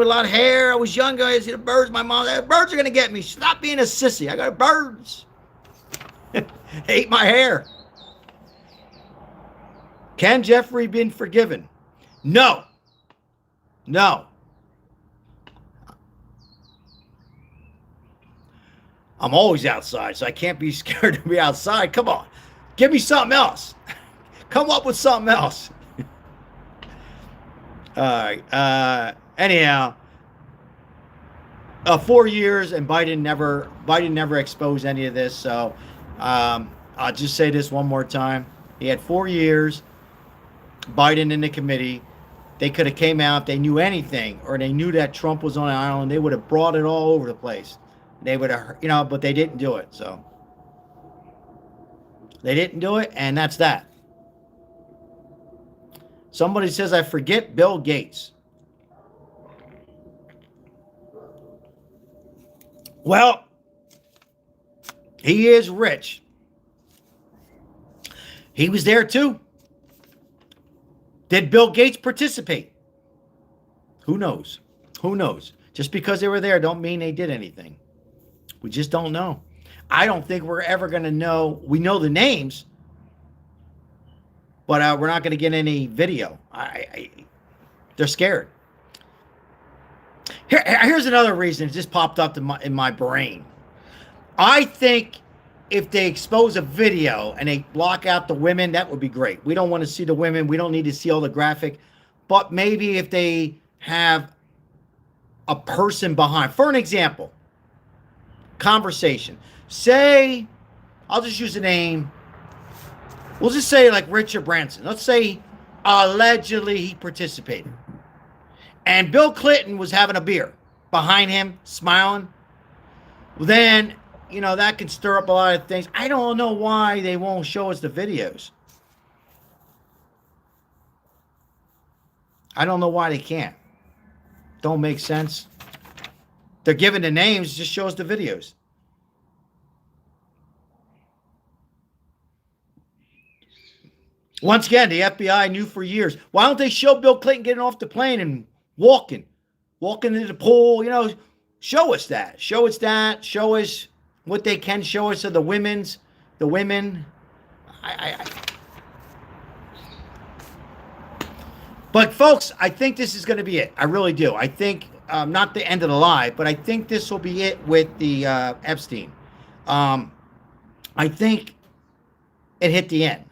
lot of hair. I was young. I see the birds. My mom, the birds are going to get me. Stop being a sissy. I got birds. Ate my hair. Can Jeffrey be forgiven? No. I'm always outside, so I can't be scared to be outside. Come on. Give me something else. Come up with something else. All right. Anyhow, 4 years, and Biden never exposed any of this. So I'll just say this one more time. He had 4 years. Biden in the committee. They could have came out. They knew anything, or they knew that Trump was on an island. They would have brought it all over the place. They would have, but they didn't do it. So they didn't do it, and that's that. Somebody says, I forget Bill Gates. Well, he is rich. He was there too. Did Bill Gates participate? Who knows? Who knows? Just because they were there don't mean they did anything. We just don't know. I don't think we're ever going to know. We know the names, but we're not going to get any video. They're scared. Here's another reason. It just popped up in my brain. I think if they expose a video and they block out the women, that would be great. We don't want to see the women. We don't need to see all the graphic. But maybe if they have a person behind. For an example, conversation. Say, I'll just use a name. We'll just say like Richard Branson. Let's say allegedly he participated. And Bill Clinton was having a beer behind him, smiling. Then, you know, that can stir up a lot of things. I don't know why they won't show us the videos. I don't know why they can't. Don't make sense. They're giving the names, just show us the videos. Once again, the FBI knew for years. Why don't they show Bill Clinton getting off the plane and walking into the pool? You know, show us that. Show us that. Show us what they can show us of the women. But folks, I think this is going to be it. I really do. I think not the end of the lie, but I think this will be it with the Epstein. I think it hit the end.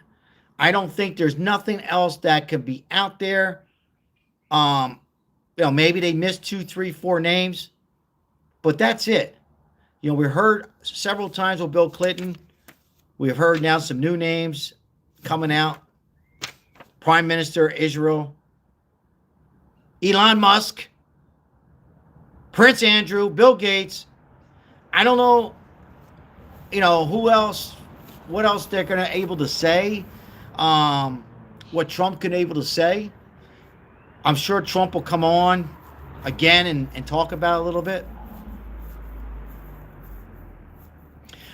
I don't think there's nothing else that could be out there. You know, maybe they missed 2, 3, 4 names, but that's it. You know, we heard several times with Bill Clinton. We've heard now some new names coming out. Prime Minister Israel, Elon Musk, Prince Andrew, Bill Gates. I don't know, you know, who else, what else they're going to able to say, what Trump can able to say. I'm sure Trump will come on again and talk about it a little bit.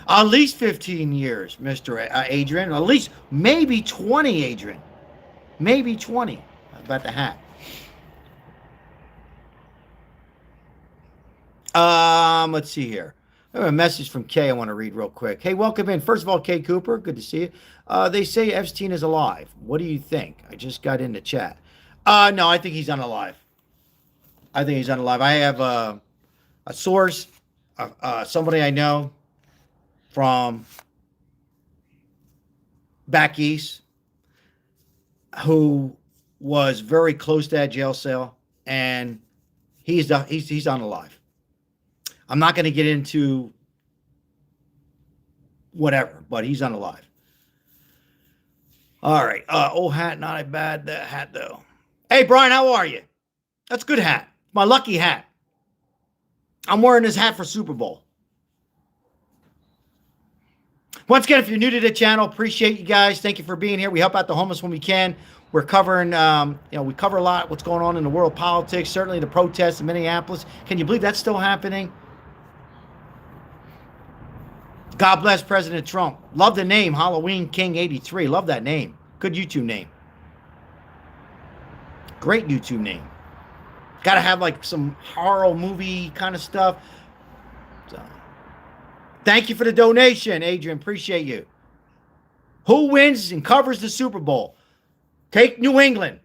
At least 15 years, Mr. Adrian. At least maybe 20, Adrian. Maybe 20. How about the hat? Let's see here. I have a message from Kay I want to read real quick. Hey, welcome in. First of all, Kay Cooper, good to see you. They say Epstein is alive. What do you think? I just got in the chat. No, I think he's unalive. I think he's unalive. I have a source, somebody I know from back east who was very close to that jail cell, and he's unalive. I'm not going to get into whatever, but he's unalive. All right. Old hat, not a bad hat, though. Hey, Brian, how are you? That's a good hat. My lucky hat. I'm wearing this hat for Super Bowl. Once again, if you're new to the channel, appreciate you guys. Thank you for being here. We help out the homeless when we can. We're covering, we cover a lot what's going on in the world of politics, certainly the protests in Minneapolis. Can you believe that's still happening? God bless President Trump. Love the name, Halloween King 83. Love that name. Good YouTube name. Great YouTube name. Got to have like some horror movie kind of stuff. So, thank you for the donation, Adrian. Appreciate you. Who wins and covers the Super Bowl? Take New England.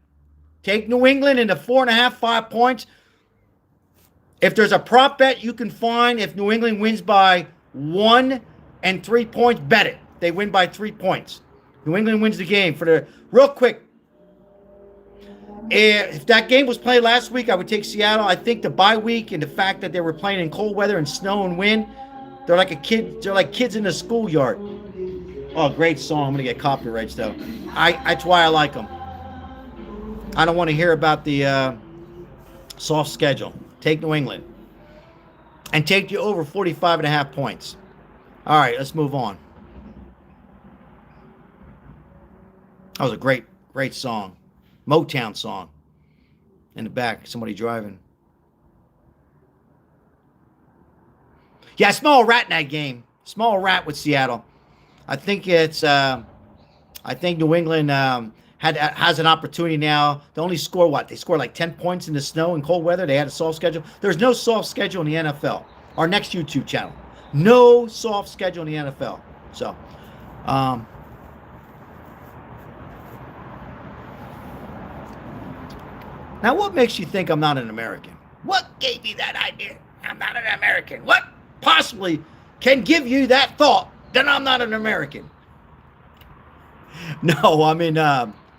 Take New England into 4.5, 5 points. If there's a prop bet you can find, if New England wins by 1 and 3 points, bet it. They win by 3 points. New England wins the game. For the real quick, if that game was played last week, I would take Seattle. I think the bye week and the fact that they were playing in cold weather and snow and wind, they're like a kid. They're like kids in the schoolyard. Oh, great song. I'm gonna get copyrights though. That's why I like them. I don't want to hear about the soft schedule. Take New England and take you over 45.5 points. All right, let's move on. That was a great song. Motown song. In the back, somebody driving. Yeah, small rat in that game. Small rat with Seattle. I think it's. I think New England has an opportunity now. They only score what? They score like 10 points in the snow and cold weather. They had a soft schedule. There's no soft schedule in the NFL. Our next YouTube channel. No soft schedule in the NFL. So, now what makes you think I'm not an American? What gave you that idea? I'm not an American. What possibly can give you that thought that I'm not an American? No, I'm in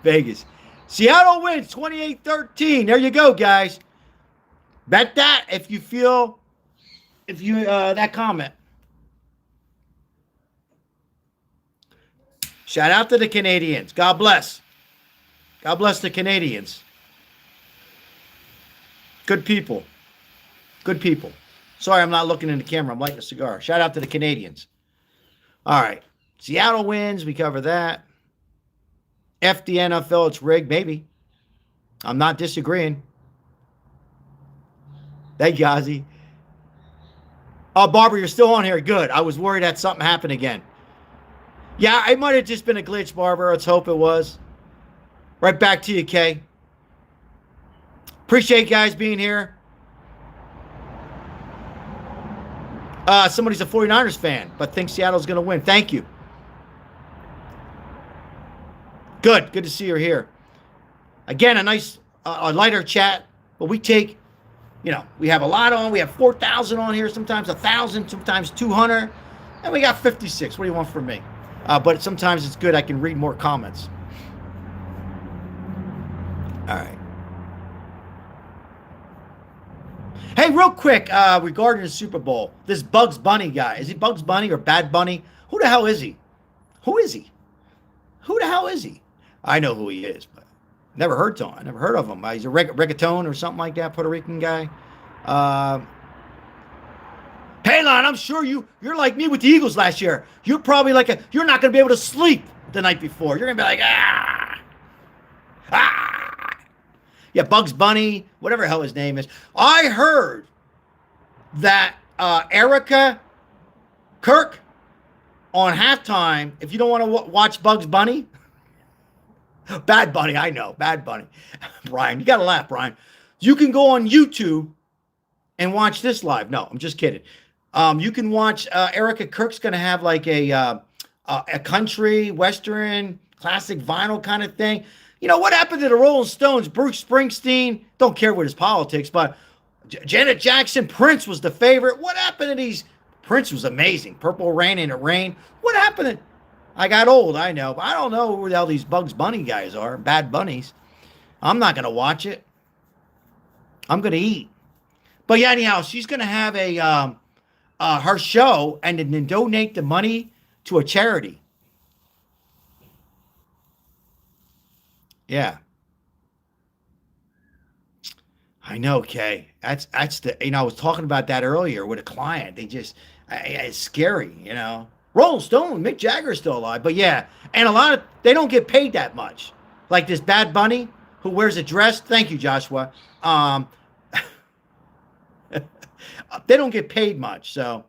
Vegas. Seattle wins 28-13. There you go, guys. Bet that if you that comment. Shout out to the Canadians. God bless. God bless the Canadians. Good people. Good people. Sorry, I'm not looking in the camera. I'm lighting a cigar. Shout out to the Canadians. All right. Seattle wins. We cover that. F the NFL. It's rigged. Maybe. I'm not disagreeing. Thank you, Ozzy. Oh, Barbara, you're still on here. Good. I was worried that something happened again. Yeah, it might have just been a glitch, Barbara. Let's hope it was. Right back to you, Kay. Appreciate you guys being here. Somebody's a 49ers fan, but thinks Seattle's going to win. Thank you. Good. Good to see you here. Again, a nice, a lighter chat, but we take, we have a lot on. We have 4,000 on here, sometimes 1,000, sometimes 200, and we got 56. What do you want from me? But sometimes it's good. I can read more comments. All right. Hey, real quick, regarding the Super Bowl, this Bugs Bunny guy, is he Bugs Bunny or Bad Bunny? Who the hell is he? Who is he? Who the hell is he? I know who he is, but never heard of him. I never heard of him. He's a reggaeton or something like that, Puerto Rican guy. Paylon, I'm sure you're like me with the Eagles last year. You're probably you're not going to be able to sleep the night before. You're going to be like, Yeah, Bugs Bunny, whatever the hell his name is. I heard that Erica Kirk on halftime, if you don't want to watch Bugs Bunny, Bad Bunny, I know, Bad Bunny. Brian, you got to laugh, Brian. You can go on YouTube and watch this live. No, I'm just kidding. You can watch Erica Kirk's going to have like a country, western, classic vinyl kind of thing. What happened to the Rolling Stones? Bruce Springsteen, don't care what his politics, but Janet Jackson, Prince was the favorite. What happened to these? Prince was amazing. Purple Rain in the Rain. What happened to? I got old, I know, but I don't know who the hell these Bugs Bunny guys are. Bad Bunnies. I'm not going to watch it. I'm going to eat. But yeah, anyhow, she's going to have her show and then donate the money to a charity. Yeah. I know, Kay. That's the, I was talking about that earlier with a client. It's scary, Rolling Stone, Mick Jagger's still alive. But yeah, and they don't get paid that much. Like this Bad Bunny who wears a dress. Thank you, Joshua. They don't get paid much. So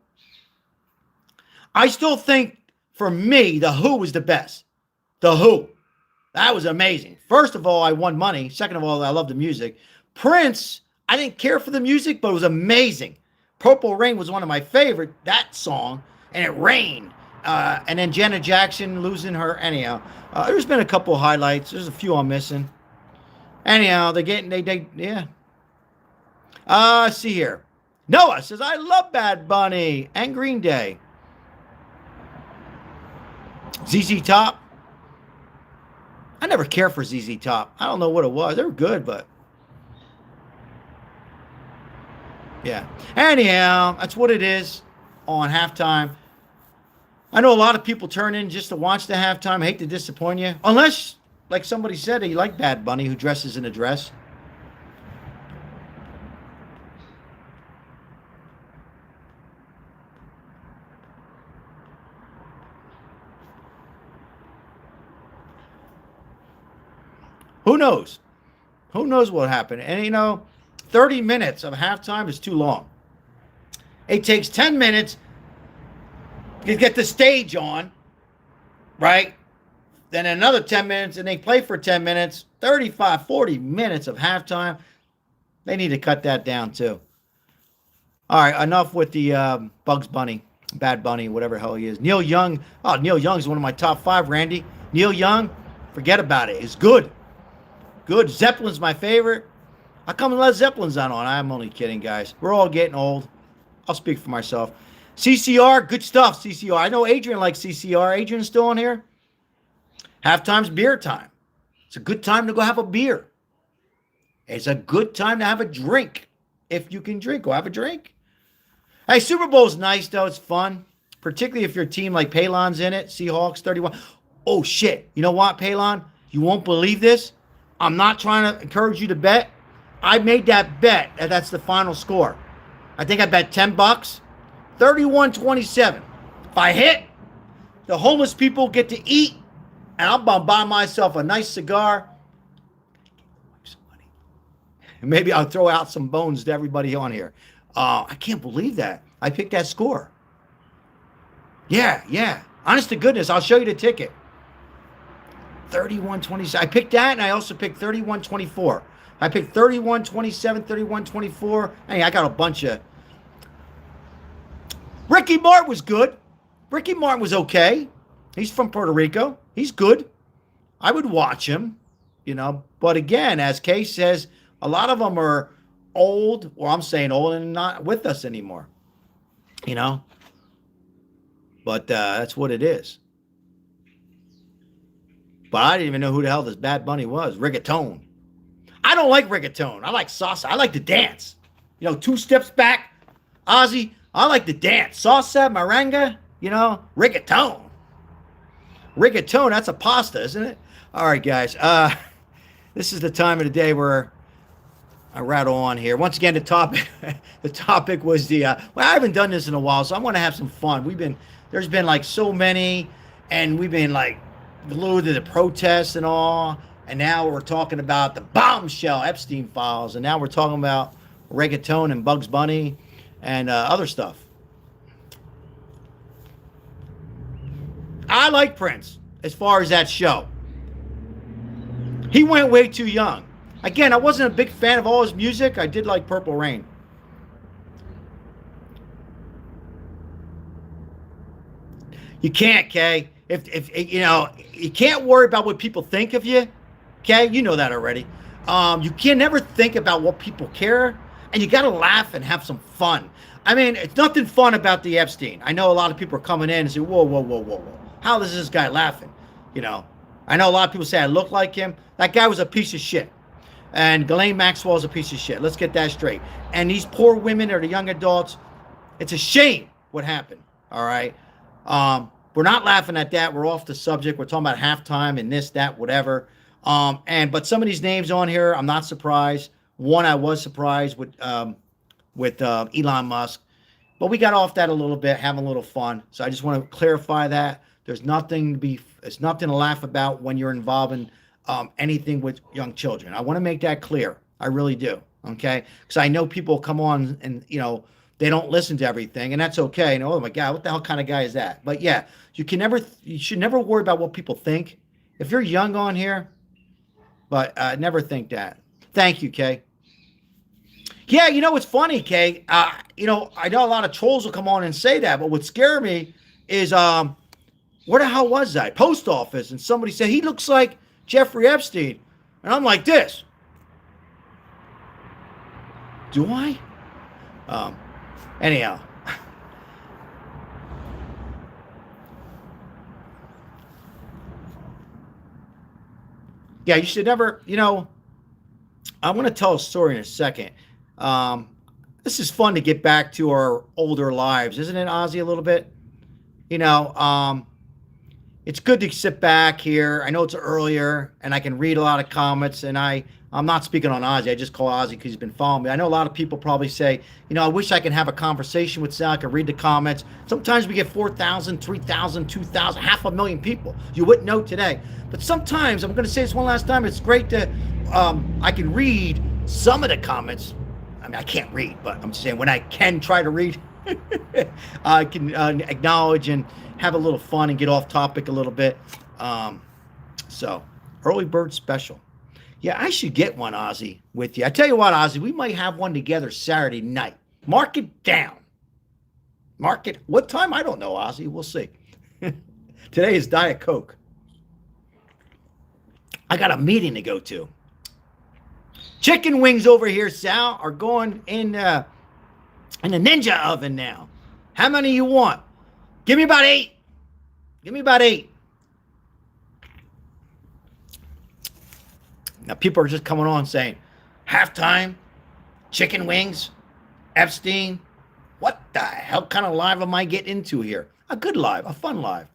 I still think for me, The Who was the best. The Who. That was amazing. First of all, I won money. Second of all, I love the music. Prince, I didn't care for the music, but it was amazing. Purple Rain was one of my favorite, that song, and it rained. And then Janet Jackson losing her. Anyhow, there's been a couple of highlights. There's a few I'm missing. Anyhow, yeah. See here. Noah says, I love Bad Bunny and Green Day. ZZ Top. I never cared for ZZ Top. I don't know what it was. They were good, but yeah. Anyhow, that's what it is on halftime. I know a lot of people turn in just to watch the halftime. I hate to disappoint you. Unless, like somebody said, you like Bad Bunny who dresses in a dress. Who knows? Who knows what happened? And, 30 minutes of halftime is too long. It takes 10 minutes to get the stage on, right? Then another 10 minutes, and they play for 10 minutes, 35, 40 minutes of halftime. They need to cut that down, too. All right, enough with the Bugs Bunny, Bad Bunny, whatever the hell he is. Neil Young. Oh, Neil Young's one of my top 5, Randy. Neil Young, forget about it. It's good. Good. Zeppelin's my favorite. How come Led Zeppelin's not on? I'm only kidding, guys. We're all getting old. I'll speak for myself. CCR, good stuff, CCR. I know Adrian likes CCR. Adrian's still on here. Halftime's beer time. It's a good time to go have a beer. It's a good time to have a drink. If you can drink, go have a drink. Hey, Super Bowl's nice, though. It's fun. Particularly if your team like Palon's in it. Seahawks, 31. Oh, shit. You know what, Palon? You won't believe this. I'm not trying to encourage you to bet. I made that bet. That's the final score. I think I bet $10. 31-27. If I hit, the homeless people get to eat, and I'm going to buy myself a nice cigar. And maybe I'll throw out some bones to everybody on here. I can't believe that. I picked that score. Yeah. Honest to goodness, I'll show you the ticket. 31-27. I picked that, and I also picked 31-24. I picked 31-27, 31-24. Hey, I got a bunch of... Ricky Martin was good. Ricky Martin was okay. He's from Puerto Rico. He's good. I would watch him, But again, as Kay says, a lot of them are old, or I'm saying old and not with us anymore. But that's what it is. But I didn't even know who the hell this Bad Bunny was. Reggaeton. I don't like reggaeton. I like salsa. I like to dance. 2 steps back. Ozzy. I like to dance. Salsa, merengue, reggaeton. Reggaeton, that's a pasta, isn't it? All right, guys. This is the time of the day where I rattle on here. Once again, the topic was I haven't done this in a while, so I want to have some fun. There's been like so many, and we've been like glued to the protests and all, and now we're talking about the Bombshell Epstein files, and now we're talking about reggaeton and Bugs Bunny and other stuff. I like Prince as far as that show. He went way too young. Again, I wasn't a big fan of all his music. I did like Purple Rain. You can't, Kay. If you can't worry about what people think of you, Kay. You know that already. You can never think about what people care, and you got to laugh and have some fun. I mean, it's nothing fun about the Epstein. I know a lot of people are coming in and say, whoa. How is this guy laughing? I know a lot of people say I look like him. That guy was a piece of shit. And Ghislaine Maxwell is a piece of shit. Let's get that straight. And these poor women or the young adults, it's a shame what happened. All right. We're not laughing at that. We're off the subject. We're talking about halftime and this, that, whatever. But some of these names on here, I'm not surprised. One, I was surprised with Elon Musk. But we got off that a little bit, having a little fun. So I just want to clarify that. It's nothing to laugh about when you're involved in anything with young children. I want to make that clear. I really do. Okay? Because I know people come on and, they don't listen to everything, and that's okay. Oh my God, what the hell kind of guy is that? But yeah, you should never worry about what people think. If you're young on here, but never think that. Thank you, Kay. Yeah, it's funny, Kay. I know a lot of trolls will come on and say that, but what scared me is, where the hell was I? Post office, and somebody said, he looks like Jeffrey Epstein. And I'm like this. Do I? Anyhow. Yeah, you should never, I want to tell a story in a second. This is fun to get back to our older lives, isn't it, Ozzy, a little bit? It's good to sit back here. I know it's earlier, and I can read a lot of comments, and I I'm not speaking on Ozzy. I just call Ozzy because he's been following me. I know a lot of people probably say, I wish I could have a conversation with Sal. I could read the comments. Sometimes we get 4,000, 3,000, 2,000, 500,000 people. You wouldn't know today. But sometimes, I'm going to say this one last time, it's great to, I can read some of the comments. I mean, I can't read, but I'm just saying when I can try to read, I can acknowledge and have a little fun and get off topic a little bit. So, early bird special. Yeah, I should get one, Ozzy, with you. I tell you what, Ozzy, we might have one together Saturday night. Mark it down. Mark it. What time? I don't know, Ozzy. We'll see. Today is Diet Coke. I got a meeting to go to. Chicken wings over here, Sal, are going in the Ninja oven now. How many you want? Give me about 8. Give me about 8. Now, people are just coming on saying, halftime, chicken wings, Epstein. What the hell kind of live am I getting into here? A good live, a fun live.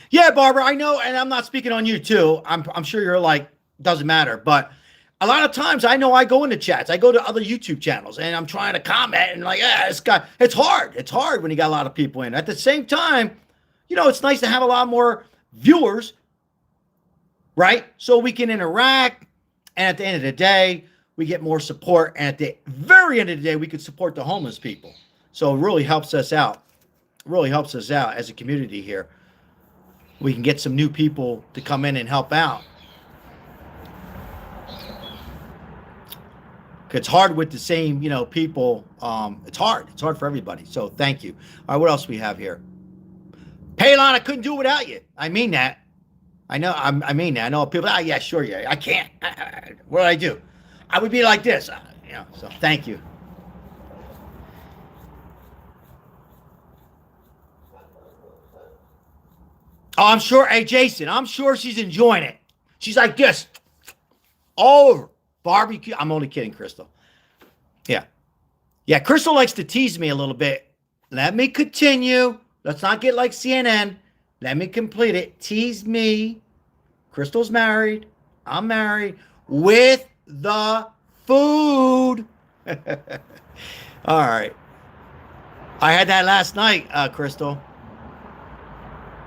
Yeah, Barbara, I know, and I'm not speaking on you, too. I'm sure you're like, doesn't matter. But a lot of times, I know I go into chats. I go to other YouTube channels, and I'm trying to comment, and like, this guy, it's hard. It's hard when you got a lot of people in. At the same time, it's nice to have a lot more viewers, right? So we can interact, and at the end of the day, we get more support, and at the very end of the day, we can support the homeless people. So it really helps us out. It really helps us out as a community here. We can get some new people to come in and help out. It's hard with the same, people. It's hard. It's hard for everybody. So thank you. All right, what else we have here? Palon, I couldn't do it without you. I mean that. I know. I mean that. I know people. Yeah, sure. Yeah, I can't. What do I do? I would be like this. So thank you. Oh, I'm sure. Hey, Jason, I'm sure she's enjoying it. She's like this. All over. Barbecue. I'm only kidding, Crystal. Yeah. Yeah, Crystal likes to tease me a little bit. Let me continue. Let's not get like CNN. Let me complete it. Tease me. Crystal's married. I'm married. With the food. All right. I had that last night, Crystal.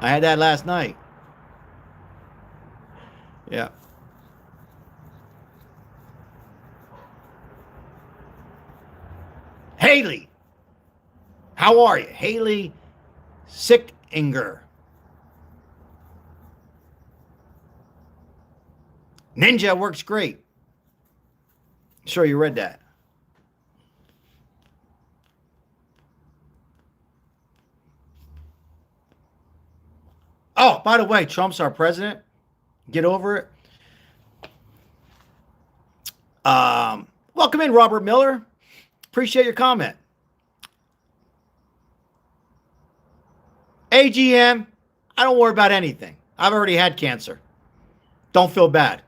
I had that last night. Yeah. Haley. How are you? Haley Sickinger. Ninja works great. Sure you read that. Oh, by the way, Trump's our president. Get over it. Welcome in, Robert Miller. Appreciate your comment. AGM, I don't worry about anything. I've already had cancer. Don't feel bad.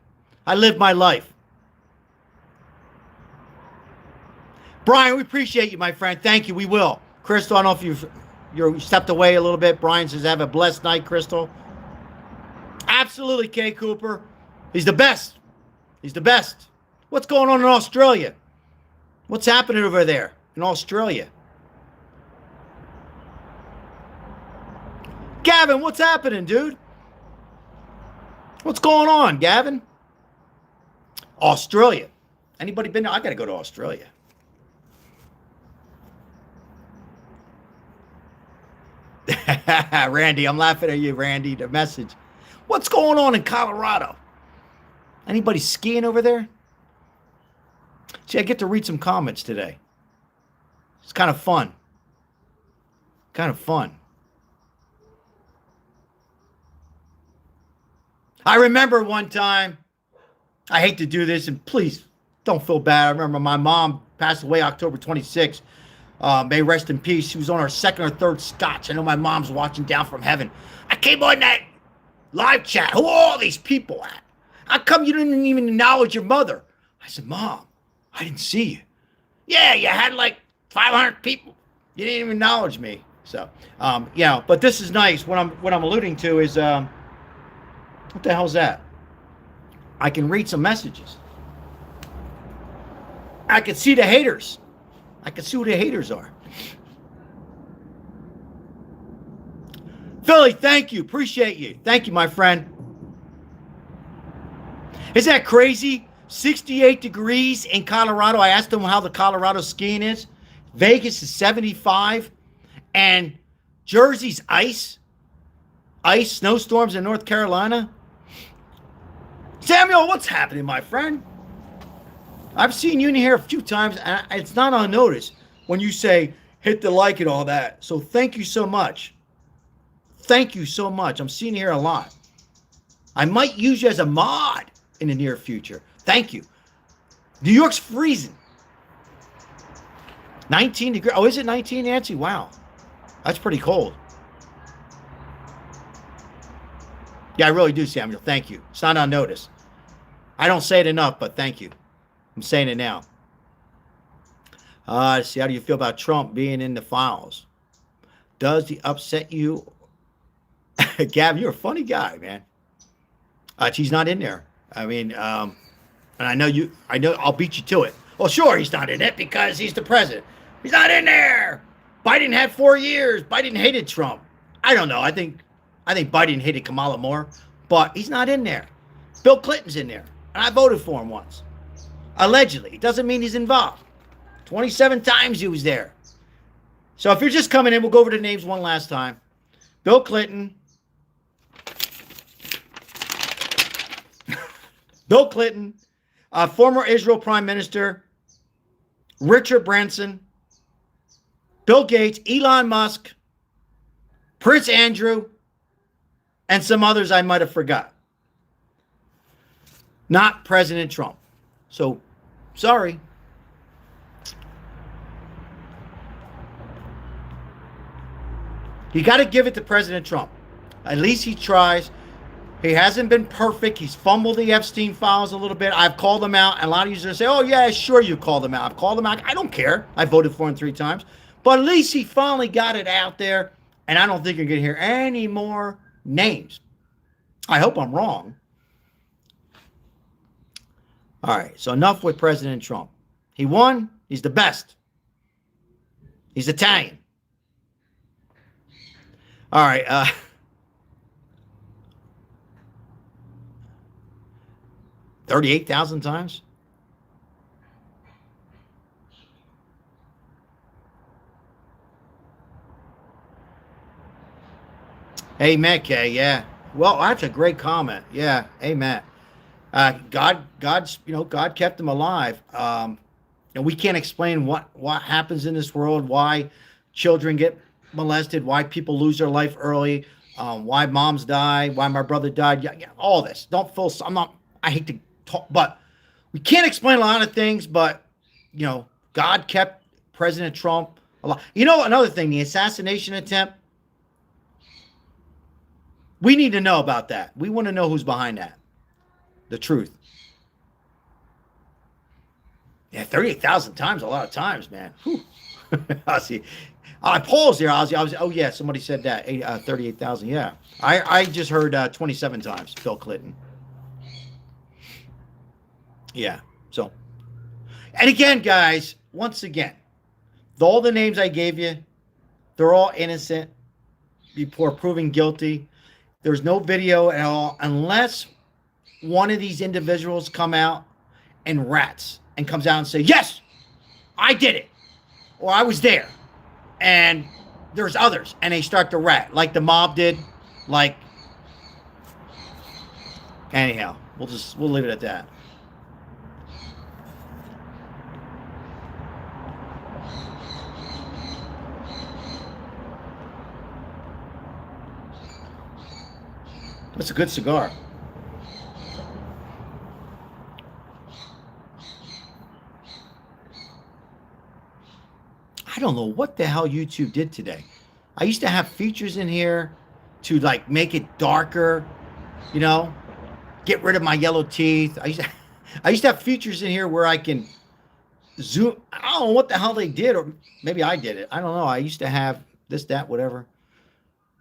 I lived my life. Brian, we appreciate you, my friend. Thank you. We will. Crystal, I don't know if you stepped away a little bit. Brian says, have a blessed night, Crystal. Absolutely, Kay Cooper. He's the best. He's the best. What's going on in Australia? What's happening over there in Australia? Gavin, what's happening, dude? What's going on, Gavin? Australia. Anybody been there? I got to go to Australia. Randy, I'm laughing at you, Randy, the message. What's going on in Colorado? Anybody skiing over there? See, I get to read some comments today. It's kind of fun. Kind of fun. I remember one time, I hate to do this, and please don't feel bad. I remember my mom passed away October 26th. May rest in peace. She was on her second or third scotch. I know my mom's watching down from heaven. I came on that live chat. Who are all these people at? How come you didn't even acknowledge your mother? I said, Mom, I didn't see you. Yeah, you had like 500 people. You didn't even acknowledge me. So, yeah, but this is nice. What I'm alluding to is, what the hell's that? I can read some messages. I can see the haters. I can see who the haters are. Philly, thank you. Appreciate you. Thank you, my friend. Isn't that crazy? 68 degrees in Colorado. I asked them how the Colorado skiing is. Vegas is 75. And Jersey's ice. Ice, snowstorms in North Carolina. Samuel, what's happening, my friend? I've seen you in here a few times, and it's not on notice when you say hit the like and all that. So thank you so much. Thank you so much. I'm seeing you here a lot. I might use you as a mod in the near future. Thank you. New York's freezing. 19 degrees. Oh, is it 19, Nancy? Wow. That's pretty cold. Yeah, I really do, Samuel. Thank you. It's not on notice. I don't say it enough, but thank you. I'm saying it now. Let's see. How do you feel about Trump being in the files? Does he upset you? Gab, you're a funny guy, man. He's not in there. I mean, and I know I'll beat you to it. Well, sure, he's not in it because he's the president. He's not in there. Biden had 4 years. Biden hated Trump. I don't know. I think Biden hated Kamala more, but he's not in there. Bill Clinton's in there, and I voted for him once. Allegedly. It doesn't mean he's involved. 27 times he was there. So if you're just coming in, we'll go over the names one last time. Bill Clinton. Bill Clinton, former Israel Prime Minister, Richard Branson, Bill Gates, Elon Musk, Prince Andrew, and some others I might have forgot. Not President Trump. So, sorry. You got to give it to President Trump. At least he tries. He hasn't been perfect. He's fumbled the Epstein files a little bit. I've called him out. And a lot of you say, oh, yeah, sure, you called him out. I've called him out. I don't care. I voted for him 3 times. But at least he finally got it out there. And I don't think you're going to hear any more names. I hope I'm wrong. All right. So enough with President Trump. He won. He's the best. He's Italian. All right. 38,000 times? Amen, Kay. Yeah. Well, that's a great comment. Yeah. Amen. God kept him alive. And we can't explain what happens in this world, why children get molested, why people lose their life early, why moms die, why my brother died. Yeah, all this. I hate to talk, but we can't explain a lot of things, but, God kept President Trump alive. Another thing, the assassination attempt, we need to know about that. We want to know who's behind that. The truth. Yeah, 38,000 times, a lot of times, man. I see. I paused there. I was. Oh yeah, somebody said that. 38,000. Yeah, I just heard 27 times. Bill Clinton. Yeah. So, and again, guys, once again, all the names I gave you, they're all innocent before proving guilty. There's no video at all unless one of these individuals come out and rats and comes out and say, yes, I did it, or I was there. And there's others, and they start to rat like the mob did. Anyhow, we'll leave it at that. That's a good cigar. I don't know what the hell YouTube did today. I used to have features in here to make it darker, get rid of my yellow teeth. I used to have features in here where I can zoom. I don't know what the hell they did, or maybe I did it. I don't know. I used to have this, that, whatever.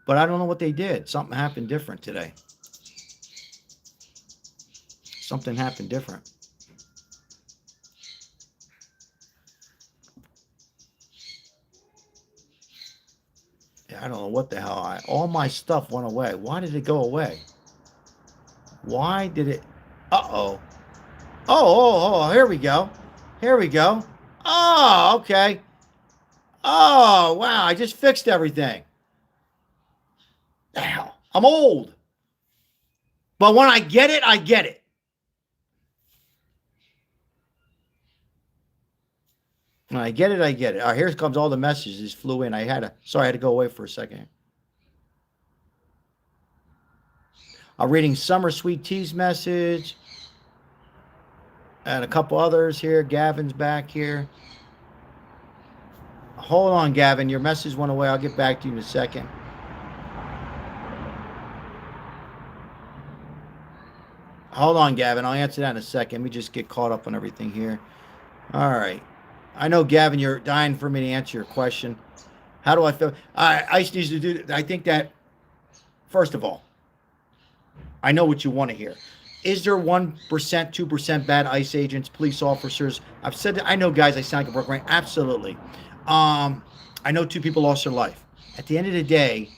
But I don't know what they did. Something happened different today. something happened different. Yeah, I don't know what the hell. All my stuff went away. Why did it go away? Why did it? Uh-oh. Oh, here we go. Here we go. Oh, okay. Oh, wow. I just fixed everything. The hell. I'm old. But when I get it, I get it. When I get it, I get it. All right, here comes all the messages. Just flew in. Sorry, I had to go away for a second. I'm reading Summer Sweet Tea's message. And a couple others here. Gavin's back here. Hold on, Gavin. Your message went away. I'll get back to you in a second. Hold on, Gavin. I'll answer that in a second. Let me just get caught up on everything here. All right. I know, Gavin, you're dying for me to answer your question. How do I feel? ICE needs to do. I think that, first of all, I know what you want to hear. Is there 1%, 2% bad ICE agents, police officers? I've said that. I know, guys, I sound like a broken record. Absolutely. I know 2 people lost their life. At the end of the day,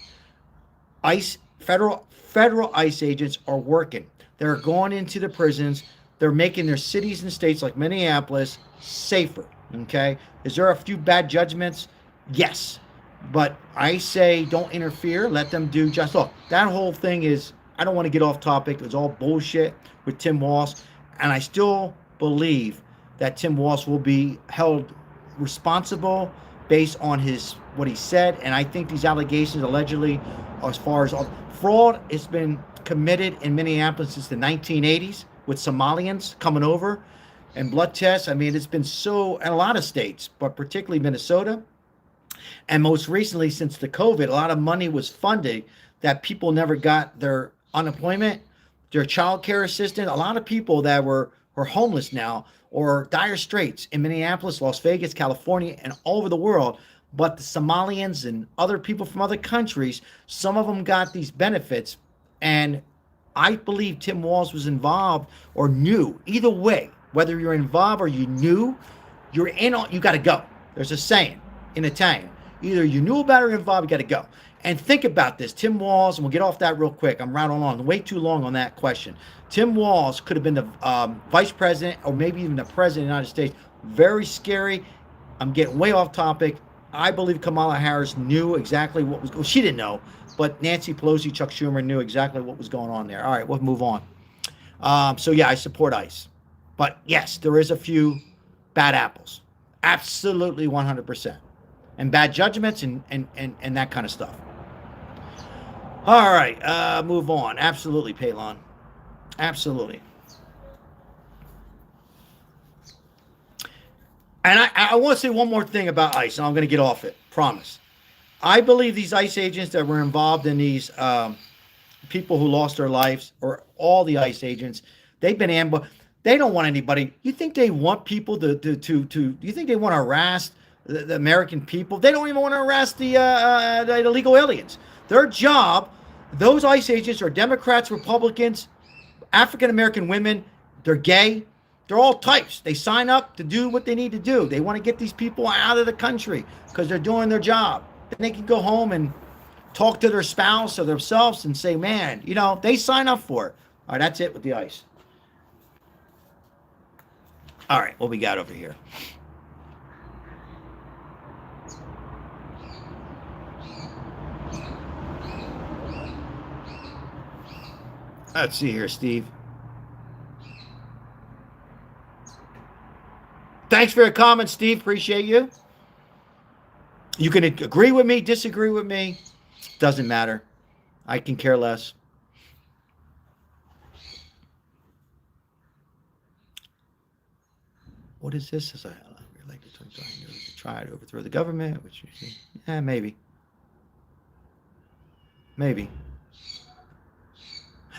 ICE, federal ICE agents are working. They're going into the prisons. They're making their cities and states like Minneapolis safer. Okay? Is there a few bad judgments? Yes. But I say don't interfere. Let them do just. Look, that whole thing is, I don't want to get off topic. It's all bullshit with Tim Walsh. And I still believe that Tim Walsh will be held responsible based on what he said. And I think these allegations allegedly, as far as fraud, has been committed in Minneapolis since the 1980s with Somalians coming over and blood tests. I mean, it's been so in a lot of states, but particularly Minnesota. And most recently, since the COVID, a lot of money was funded that people never got their unemployment, their child care assistance. A lot of people that were homeless now or dire straits in Minneapolis, Las Vegas, California, and all over the world. But the Somalians and other people from other countries, some of them got these benefits. And I believe Tim Walsh was involved or knew. Either way, whether you're involved or you knew, you're in on, you got to go. There's a saying in Italian. Either you knew about it or involved, you got to go. And think about this. Tim Walsh, and we'll get off that real quick. I'm rattling on way too long on that question. Tim Walsh could have been the vice president or maybe even the president of the United States. Very scary. I'm getting way off topic. I believe Kamala Harris knew exactly what was going on. She didn't know, but Nancy Pelosi, Chuck Schumer knew exactly what was going on there. All right, we'll move on. So, yeah, I support ICE. But, yes, there is a few bad apples. Absolutely 100%. And bad judgments and that kind of stuff. All right, move on. Absolutely, Palon. Absolutely. And I want to say one more thing about ICE, and I'm going to get off it. Promise. I believe these ICE agents that were involved in these people who lost their lives, or all the ICE agents, they've been ambushed. They don't want anybody. You think they want people to you think they want to harass the American people? They don't even want to harass the illegal aliens. Their job, those ICE agents are Democrats, Republicans, African-American women. They're gay. They're all types. They sign up to do what they need to do. They want to get these people out of the country because they're doing their job. Then they can go home and talk to their spouse or themselves and say, man, you know, they sign up for it. All right, that's it with the ICE. All right, what we got over here? Let's see here, Steve. Thanks for your comments, Steve. Appreciate you. You can agree with me, disagree with me. Doesn't matter. I can care less. What is this? As I like to try to overthrow the government, which maybe. Maybe.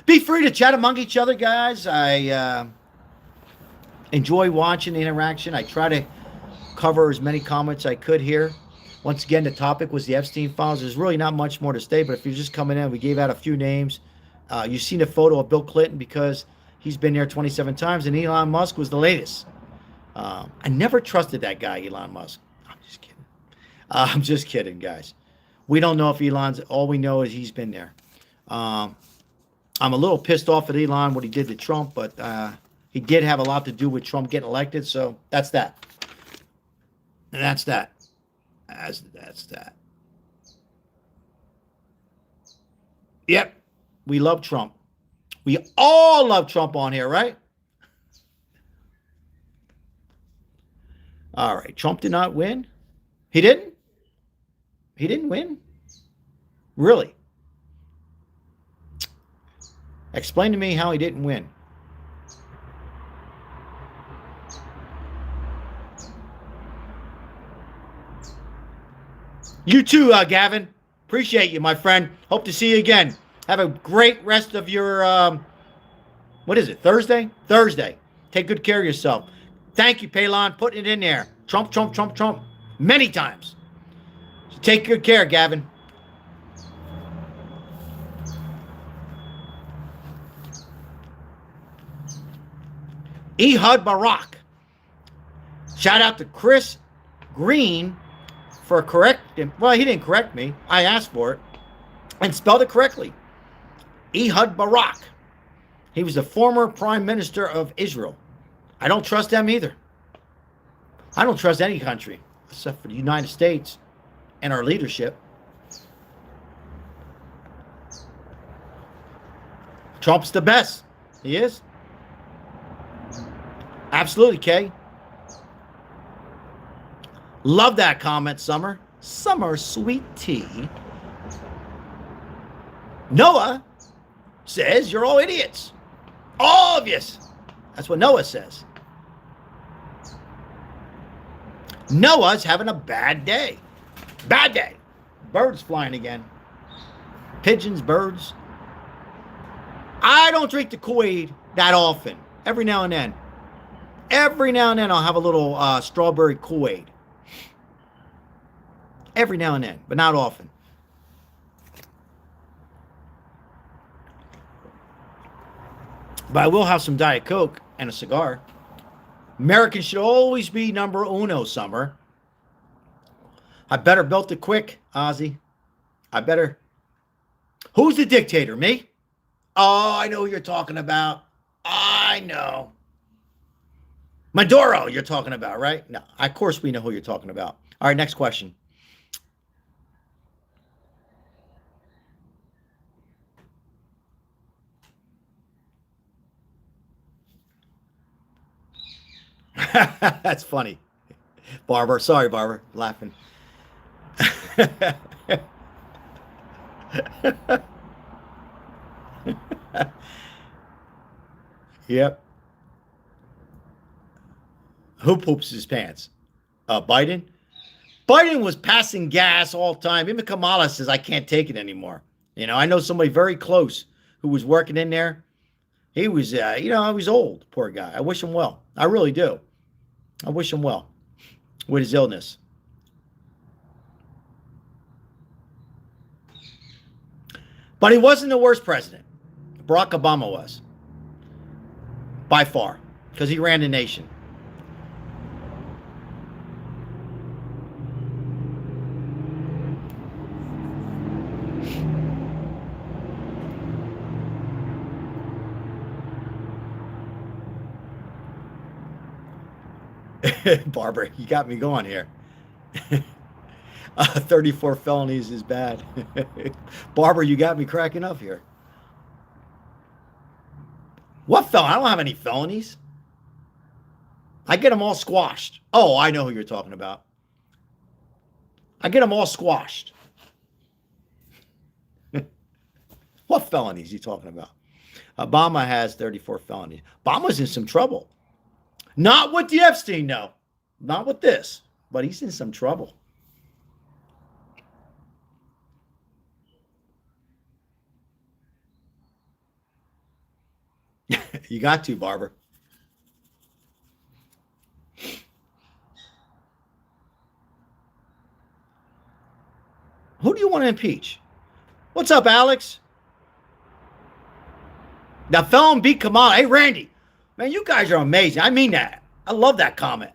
Be free to chat among each other, guys. I enjoy watching the interaction. I try to cover as many comments I could here. Once again, the topic was the Epstein files. There's really not much more to say, but if you're just coming in, we gave out a few names. You've seen a photo of Bill Clinton because He's been there 27 times, and Elon Musk was the latest. I never trusted that guy, Elon Musk. I'm just kidding. I'm just kidding, guys. We don't know if Elon's. All we know is he's been there. I'm a little pissed off at Elon, what he did to Trump, but he did have a lot to do with Trump getting elected, so that's that. And that's that. That's that. Yep. We love Trump. We all love Trump on here, right? All right. Trump did not win. He didn't? He didn't win? Really? Explain to me how he didn't win. You too, Gavin. Appreciate you, my friend. Hope to see you again. Have a great rest of your, what is it, Thursday? Thursday. Take good care of yourself. Thank you, Palon, putting it in there. Trump, Trump, Trump, Trump. Many times. So take good care, Gavin. Ehud Barak. Shout out to Chris Green for correcting. Well, he didn't correct me. I asked for it and spelled it correctly. Ehud Barak. He was the former prime minister of Israel. I don't trust them either. I don't trust any country except for the United States and our leadership. Trump's the best. He is. Absolutely, Kay. Love that comment, Summer. Summer sweet tea. Noah says you're all idiots. Obvious. That's what Noah says. Noah's having a bad day. Bad day. Birds flying again. Pigeons, birds. I don't drink the Kool-Aid that often. Every now and then. Every now and then I'll have a little strawberry Kool-Aid. Every now and then, but not often. But I will have some Diet Coke and a cigar. Americans should always be number uno, Summer. I better built it quick, Ozzy. I better. Who's the dictator? Me? Oh, I know who you're talking about. I know. Maduro, you're talking about, right? No, of course we know who you're talking about. All right, next question. That's funny. Barbara. Sorry, Barbara. Laughing. Yep. Who poops his pants? Biden? Biden was passing gas all the time. Even Kamala says, I can't take it anymore. You know, I know somebody very close who was working in there. He was, he was old, poor guy. I wish him well. I really do. I wish him well with his illness. But he wasn't the worst president. Barack Obama was. By far. Because he ran the nation. Barbara, you got me going here. 34 felonies is bad. Barbara, you got me cracking up here. What felony? I don't have any felonies. I get them all squashed. Oh, I know who you're talking about. I get them all squashed. What felonies are you talking about? Obama has 34 felonies. Obama's in some trouble. Not with the Epstein, no. Not with this. But he's in some trouble. You got to, Barbara. Who do you want to impeach? What's up, Alex? Now, felon beat Kamala. Hey, Randy, man, you guys are amazing. I mean that. I love that comment.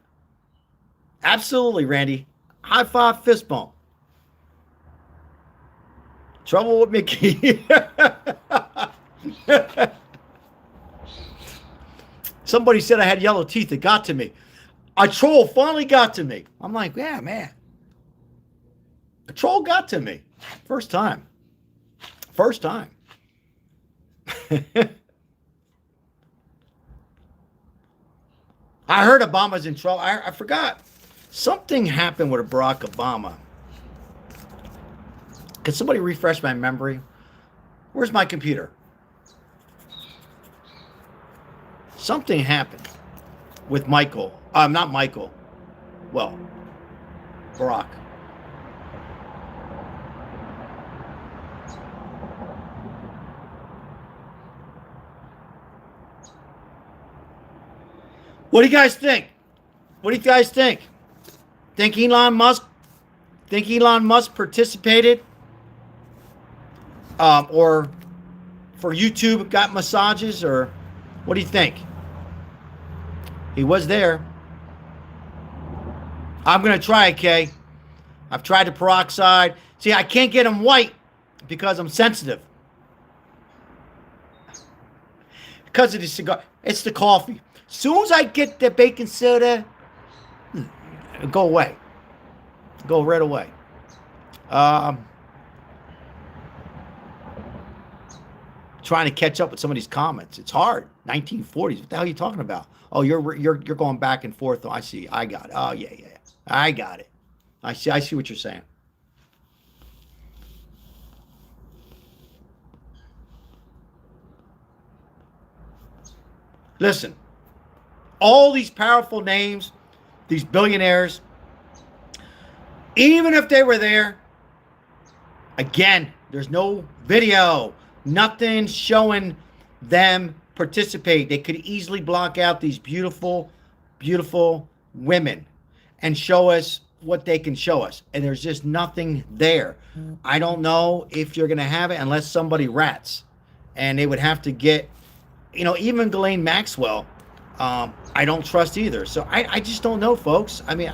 Absolutely, Randy. High five, fist bump. Trouble with Mickey. Somebody said I had yellow teeth. It got to me. A troll finally got to me. I'm like, yeah, man. A troll got to me. First time. First time. I heard Obama's in trouble. I forgot. Something happened with Barack Obama. Can somebody refresh my memory? Where's my computer? Something happened with Michael. Not Michael. Well, Barack. What do you guys think? What do you guys think? Think Elon Musk participated? Or for YouTube got massages, or what do you think? He was there. I'm gonna try it, Kay. I've tried the peroxide. See, I can't get them white because I'm sensitive. Because of the cigar. It's the coffee. As soon as I get the baking soda, it'll go away. Go right away. Trying to catch up with some of these comments. It's hard. 1940s. What the hell are you talking about? Oh, you're going back and forth. Oh, I see. I got it. Oh, yeah. I got it. I see what you're saying. Listen, all these powerful names, these billionaires, even if they were there, again, there's no video, nothing showing them participate. They could easily block out these beautiful, beautiful women and show us what they can show us. And there's just nothing there. I don't know if you're going to have it unless somebody rats. And they would have to get, even Ghislaine Maxwell, I don't trust either. So I just don't know, folks. I mean,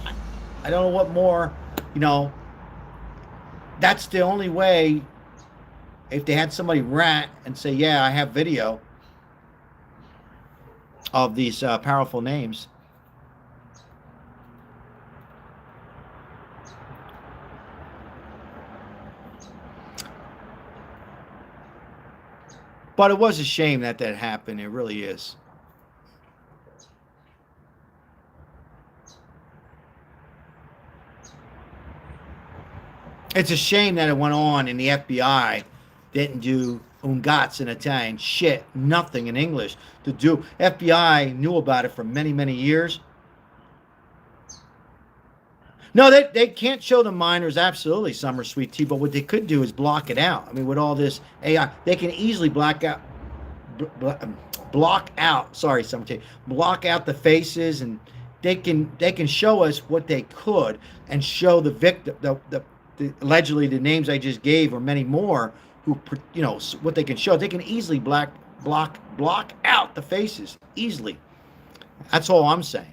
I don't know what more, that's the only way. If they had somebody rat and say, yeah, I have video of these powerful names. But it was a shame that happened. It really is. It's a shame that it went on and the FBI didn't do un cazzo in Italian, shit, nothing in English to do. FBI knew about it for many, many years. No, they can't show the minors, absolutely, Summer Sweet Tea, but what they could do is block it out. I mean, with all this AI, they can easily block out the faces, and they can show us what they could and show the victim, the allegedly the names I just gave or many more who, what they can show. They can easily block out the faces easily. That's all I'm saying.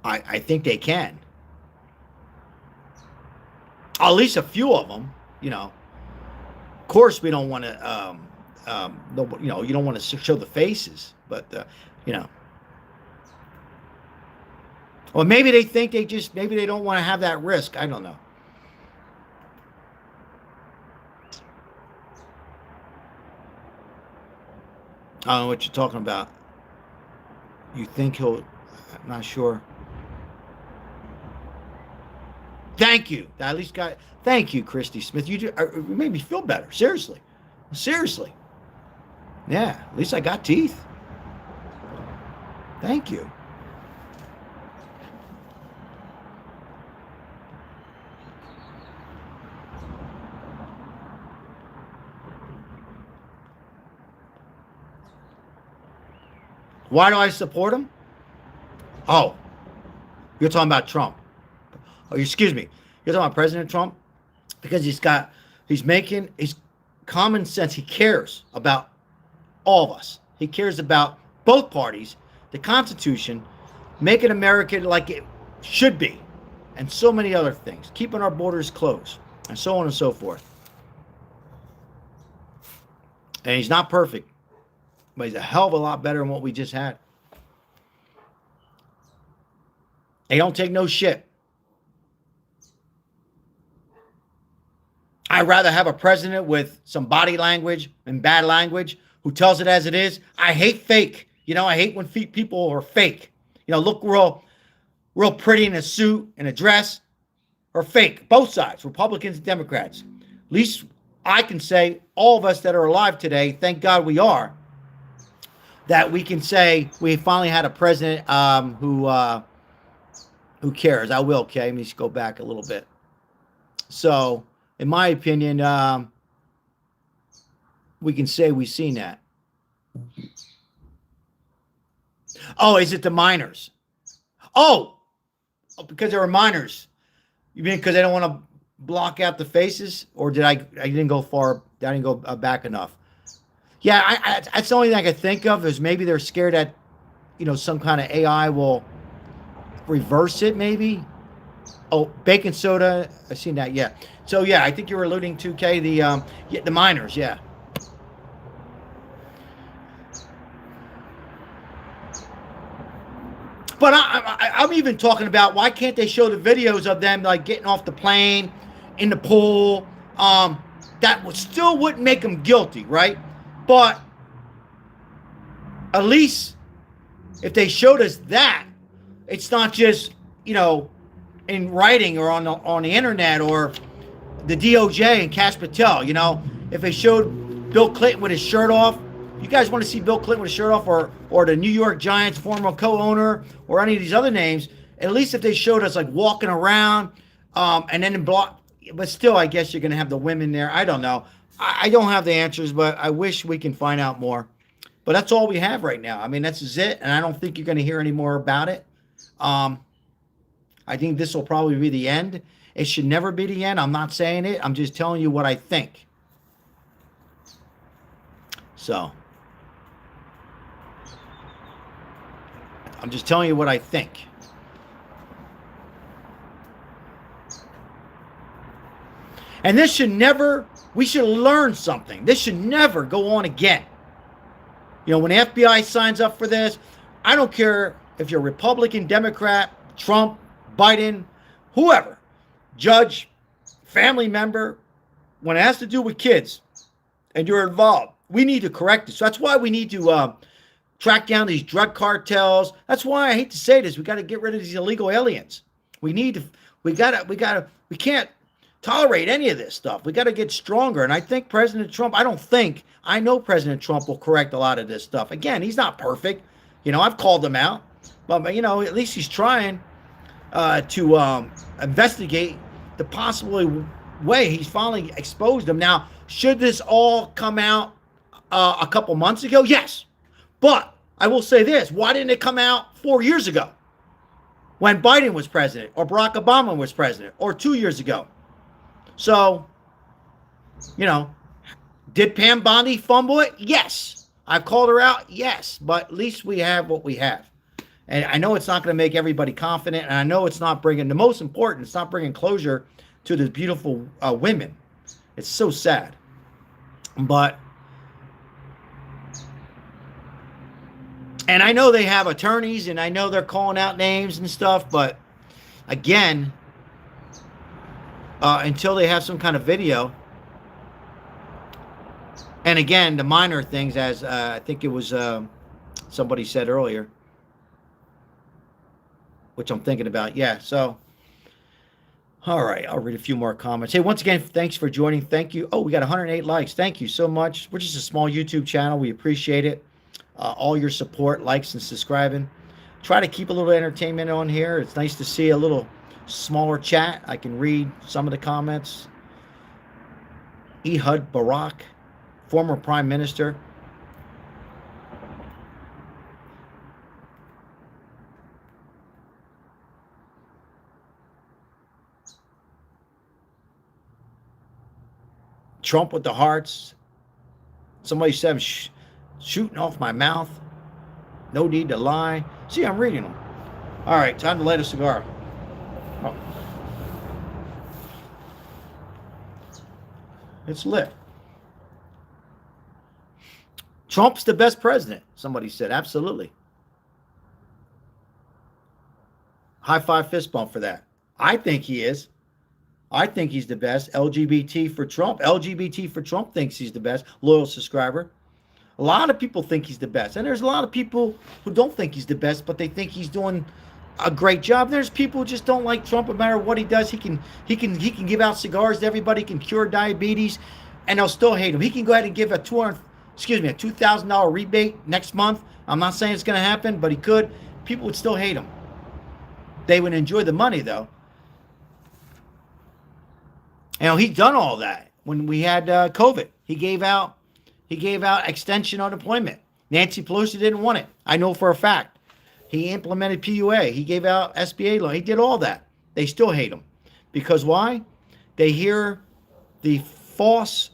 I think they can. At least a few of them, Of course, we don't want to, you don't want to show the faces, but, Or maybe they think maybe they don't want to have that risk. I don't know. I don't know what you're talking about. You think I'm not sure. Thank you. I at least got. Thank you, Christy Smith. You made me feel better. Seriously. Yeah. At least I got teeth. Thank you. Why do I support him? Oh, you're talking about Trump. Oh, excuse me. You're talking about President Trump? Because he's common sense. He cares about all of us. He cares about both parties, the Constitution, making America like it should be, and so many other things, keeping our borders closed, and so on and so forth. And he's not perfect, but he's a hell of a lot better than what we just had. They don't take no shit. I'd rather have a president with some body language and bad language who tells it as it is. I hate fake. I hate when people are fake. Look real pretty in a suit and a dress, or fake. Both sides, Republicans and Democrats. At least I can say, all of us that are alive today, thank God we are, that we can say we finally had a president who cares. I will, okay? Let me just go back a little bit. So, in my opinion, we can say we've seen that. Oh, is it the minors? Oh, because they were minors. You mean because they don't want to block out the faces? Or did I didn't go far, I didn't go back enough. Yeah, that's the only thing I could think of is maybe they're scared that, some kind of AI will reverse it maybe. Oh, baking soda. I've seen that, yeah. So, yeah, I think you were alluding to, Kay, the minors, yeah. But I'm even talking about why can't they show the videos of them like getting off the plane, in the pool? That still wouldn't make them guilty, right? But at least if they showed us that, it's not just in writing or on the internet or the DOJ and Cash Patel. If they showed Bill Clinton with his shirt off. You guys want to see Bill Clinton with his shirt off, or the New York Giants former co-owner, or any of these other names? At least if they showed us like walking around, and then block. But still, I guess you're going to have the women there. I don't know. I don't have the answers, but I wish we can find out more. But that's all we have right now. I mean, that's it, and I don't think you're going to hear any more about it. I think this will probably be the end. It should never be the end. I'm not saying it. I'm just telling you what I think. So. I'm just telling you what I think. And this should never, we should learn something. This should never go on again. When the FBI signs up for this, I don't care if you're Republican, Democrat, Trump, Biden, whoever, judge, family member, when it has to do with kids and you're involved, we need to correct this. So that's why we need to track down these drug cartels. That's why I hate to say this. We got to get rid of these illegal aliens. We can't tolerate any of this stuff. We got to get stronger. And I think President Trump, I know President Trump will correct a lot of this stuff. Again, he's not perfect. I've called him out, but at least he's trying to investigate the possible way. He's finally exposed them. Now, should this all come out a couple months ago? Yes. But I will say this. Why didn't it come out 4 years ago when Biden was president or Barack Obama was president, or 2 years ago? So, did Pam Bondi fumble it? Yes. I've called her out? Yes. But at least we have what we have. And I know it's not going to make everybody confident. And I know it's not bringing, the most important, it's not bringing closure to the beautiful women. It's so sad. But, and I know they have attorneys, and I know they're calling out names and stuff, but again, until they have some kind of video, and again, the minor things, as I think it was somebody said earlier, which I'm thinking about. Yeah, so, all right, I'll read a few more comments. Hey, once again, thanks for joining. Thank you. Oh, we got 108 likes. Thank you so much. We're just a small YouTube channel. We appreciate it. All your support, likes, and subscribing. Try to keep a little entertainment on here. It's nice to see a little smaller chat. I can read some of the comments. Ehud Barak, former Prime Minister. Trump with the hearts. Somebody said I'm shooting off my mouth. No need to lie. See, I'm reading them. All right, time to light a cigar. Oh. It's lit. Trump's the best president, somebody said. Absolutely. High five, fist bump for that. I think he is. I think he's the best. LGBT for Trump. LGBT for Trump thinks he's the best. Loyal subscriber. A lot of people think he's the best. And there's a lot of people who don't think he's the best, but they think he's doing a great job. There's people who just don't like Trump no matter what he does. He can give out cigars to everybody, can cure diabetes, and they'll still hate him. He can go ahead and give a $2,000 rebate next month. I'm not saying it's going to happen, but he could. People would still hate him. They would enjoy the money, though. You know, he's done all that. When we had COVID, he gave out extension unemployment. Nancy Pelosi didn't want it. I know for a fact. He implemented PUA. He gave out SBA loan. He did all that. They still hate him. Because why? They hear the false,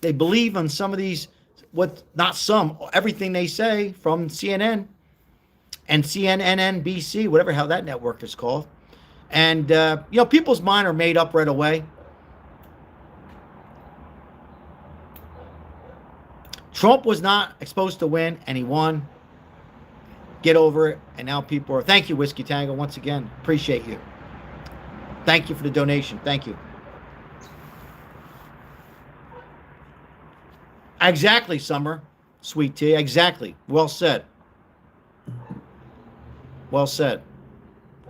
they believe on some of these, everything they say from CNN and CNNBC, whatever how that network is called. And, people's mind are made up right away. Trump was not supposed to win, and he won. Get over it. And now people are, thank you, Whiskey Tango, once again. Appreciate you. Thank you for the donation. Thank you. Exactly, Summer. Sweet tea. Exactly. Well said. Well said.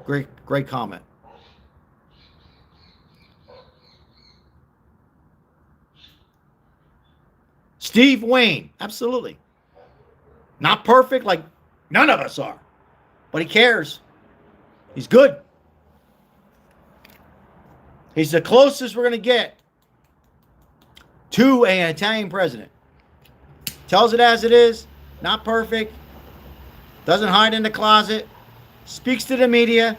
Great comment. Steve Wayne. Absolutely. Not perfect like none of us are. But he cares. He's good. He's the closest we're going to get to an Italian president. Tells it as it is. Not perfect. Doesn't hide in the closet. Speaks to the media.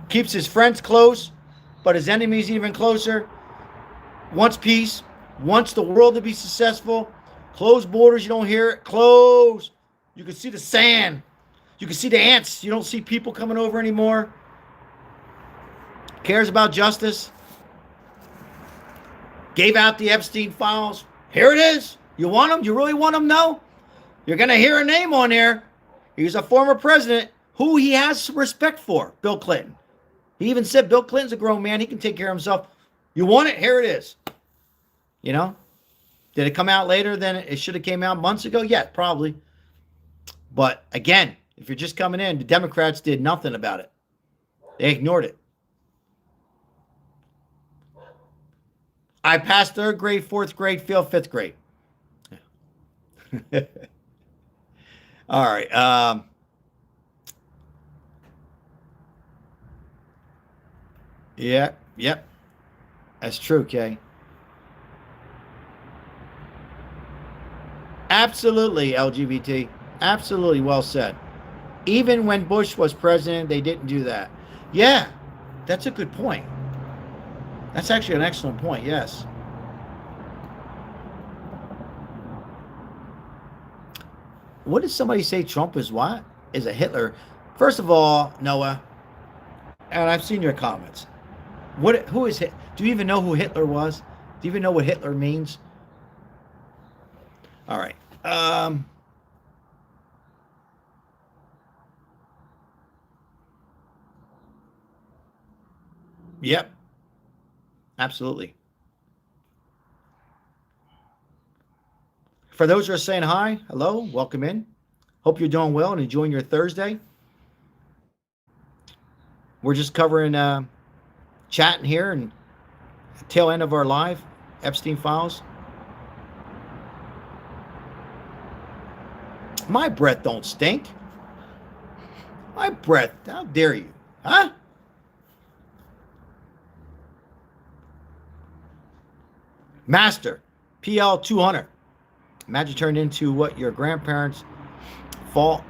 Keeps his friends close, but his enemies even closer. Wants peace. Wants the world to be successful. Closed borders. You don't hear it. Close. You can see the sand. You can see the ants. You don't see people coming over anymore. Cares about justice. Gave out the Epstein files. Here it is. You want them? You really want them? No. You're going to hear a name on there. He's a former president who he has respect for, Bill Clinton. He even said Bill Clinton's a grown man. He can take care of himself. You want it? Here it is. You know? Did it come out later than it should have came out months ago? Yeah, probably. But again, if you're just coming in, the Democrats did nothing about it. They ignored it. I passed 3rd grade, 4th grade, failed 5th grade. All right. Yep. That's true, Kay. Absolutely, LGBT. Absolutely well said. Even when Bush was president, they didn't do that. Yeah, that's a good point. That's actually an excellent point, yes. What did somebody say Trump is what? Is a Hitler? First of all, Noah, and I've seen your comments. Who is Hitler? Do you even know who Hitler was? Do you even know what Hitler means? All right. Yep. Absolutely. For those who are saying hi, hello, welcome in. Hope you're doing well and enjoying your Thursday. We're just covering, chatting here and tail end of our live Epstein files. My breath don't stink. My breath, how dare you? Huh? Master, PL 200. Imagine turned into what your grandparents fought.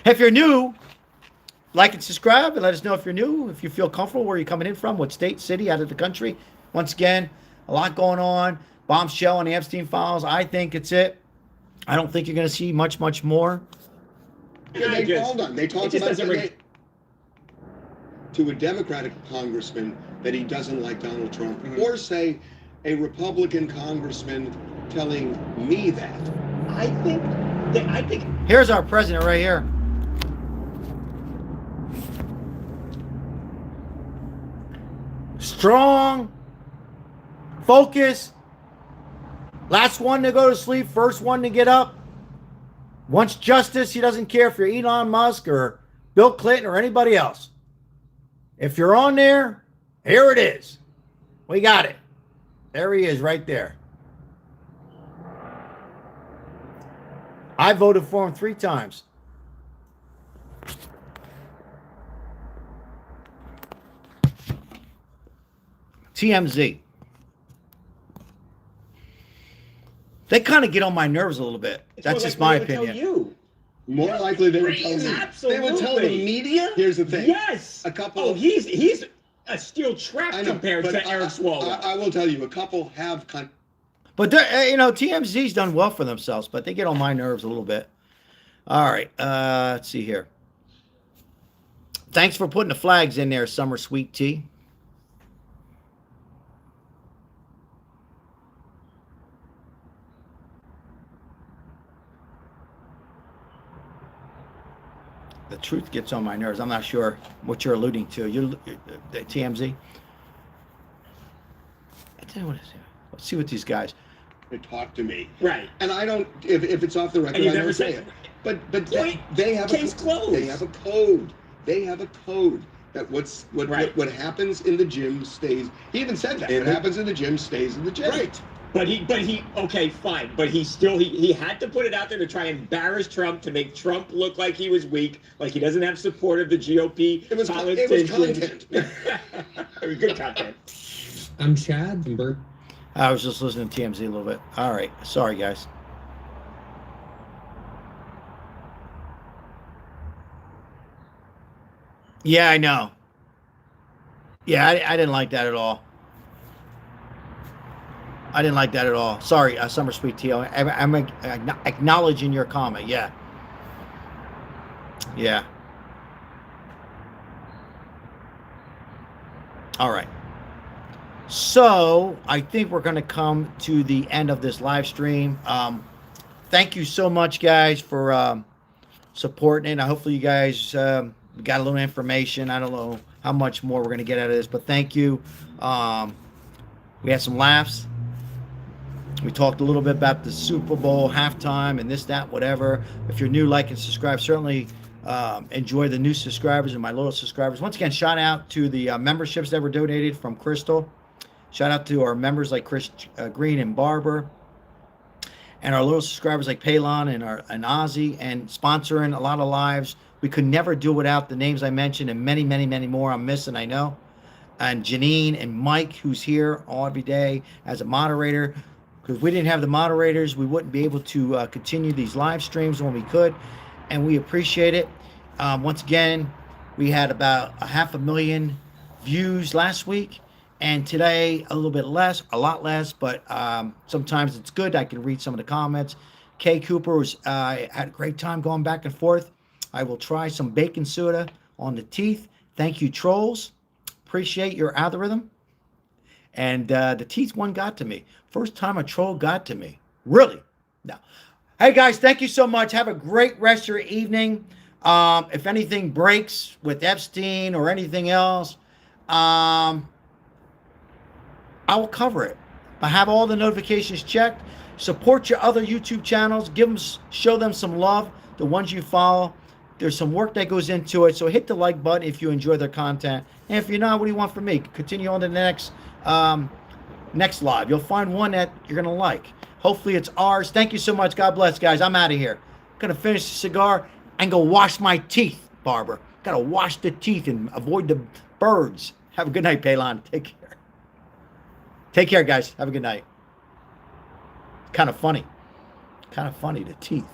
If you're new, Like and subscribe, and let us know if you're new, if you feel comfortable, where you're coming in from, what state, city, out of the country. Once again, a lot going on. Bombshell on the Epstein files. I think it's it. I don't think you're going to see much more. Hold on. They talked about to a Democratic congressman that he doesn't like Donald Trump, or say a Republican congressman telling me that. I think. Here's our president right here. Strong, focused, last one to go to sleep, first one to get up. Wants justice. He doesn't care if you're Elon Musk or Bill Clinton or anybody else. If you're on there, here it is. We got it. There he is right there. I voted for him 3 times. TMZ. They kind of get on my nerves a little bit. That's just my opinion. You. More likely they would tell me. Absolutely. They would tell the media. Here's the thing. Yes. A couple. Oh, he's a steel trap compared to Eric Swalwell. I will tell you, a couple have But TMZ's done well for themselves, but they get on my nerves a little bit. All right, let's see here. Thanks for putting the flags in there, Summer Sweet Tea. The truth gets on my nerves. I'm not sure what you're alluding to. You're TMZ. Let's see what these guys. They talk to me, right? And I don't. If it's off the record, I never say it. But they have case closed. They have a code. They have a code that what happens in the gym stays. He even said that. What happens in the gym stays in the gym. Right. But he okay, fine. But he had to put it out there to try and embarrass Trump, to make Trump look like he was weak, like he doesn't have support of the GOP. It was content. It was good content. I'm Chad from Bert. I was just listening to TMZ a little bit. All right. Sorry, guys. Yeah, I know. Yeah, I didn't like that at all. I didn't like that at all. Sorry, Summer Sweet Tea. I'm acknowledging your comment. Yeah. Yeah. All right. So I think we're going to come to the end of this live stream. Thank you so much, guys, for supporting it. Hopefully you guys got a little information. I don't know how much more we're going to get out of this, but thank you. We had some laughs. We talked a little bit about the Super Bowl halftime and this, that, whatever. If you're new, like and subscribe. Certainly enjoy the new subscribers and my loyal subscribers. Once again, shout out to the memberships that were donated from Crystal. Shout out to our members like Chris Green and Barber. And our loyal subscribers like Palon and Ozzy, and sponsoring a lot of lives. We could never do without the names I mentioned, and many, many, many more I'm missing, I know. And Janine and Mike, who's here every day as a moderator. Because if we didn't have the moderators, we wouldn't be able to continue these live streams when we could. And we appreciate it. Once again, we had about 500,000 views last week. And today, a little bit less, a lot less. But sometimes it's good. I can read some of the comments. Kay Cooper had a great time going back and forth. I will try some baking soda on the teeth. Thank you, trolls. Appreciate your algorithm. And the teeth one got to me. First time a troll got to me. Really? No. Hey, guys, thank you so much. Have a great rest of your evening. If anything breaks with Epstein or anything else, I will cover it. I have all the notifications checked. Support your other YouTube channels. Show them some love, the ones you follow. There's some work that goes into it. So hit the like button if you enjoy their content. And if you're not, what do you want from me? Continue on to the next live. You'll find one that you're going to like. Hopefully it's ours. Thank you so much. God bless, guys. I'm out of here. Going to finish the cigar and go wash my teeth, Barber. Got to wash the teeth and avoid the birds. Have a good night, Palon. Take care. Take care, guys. Have a good night. Kind of funny. The teeth.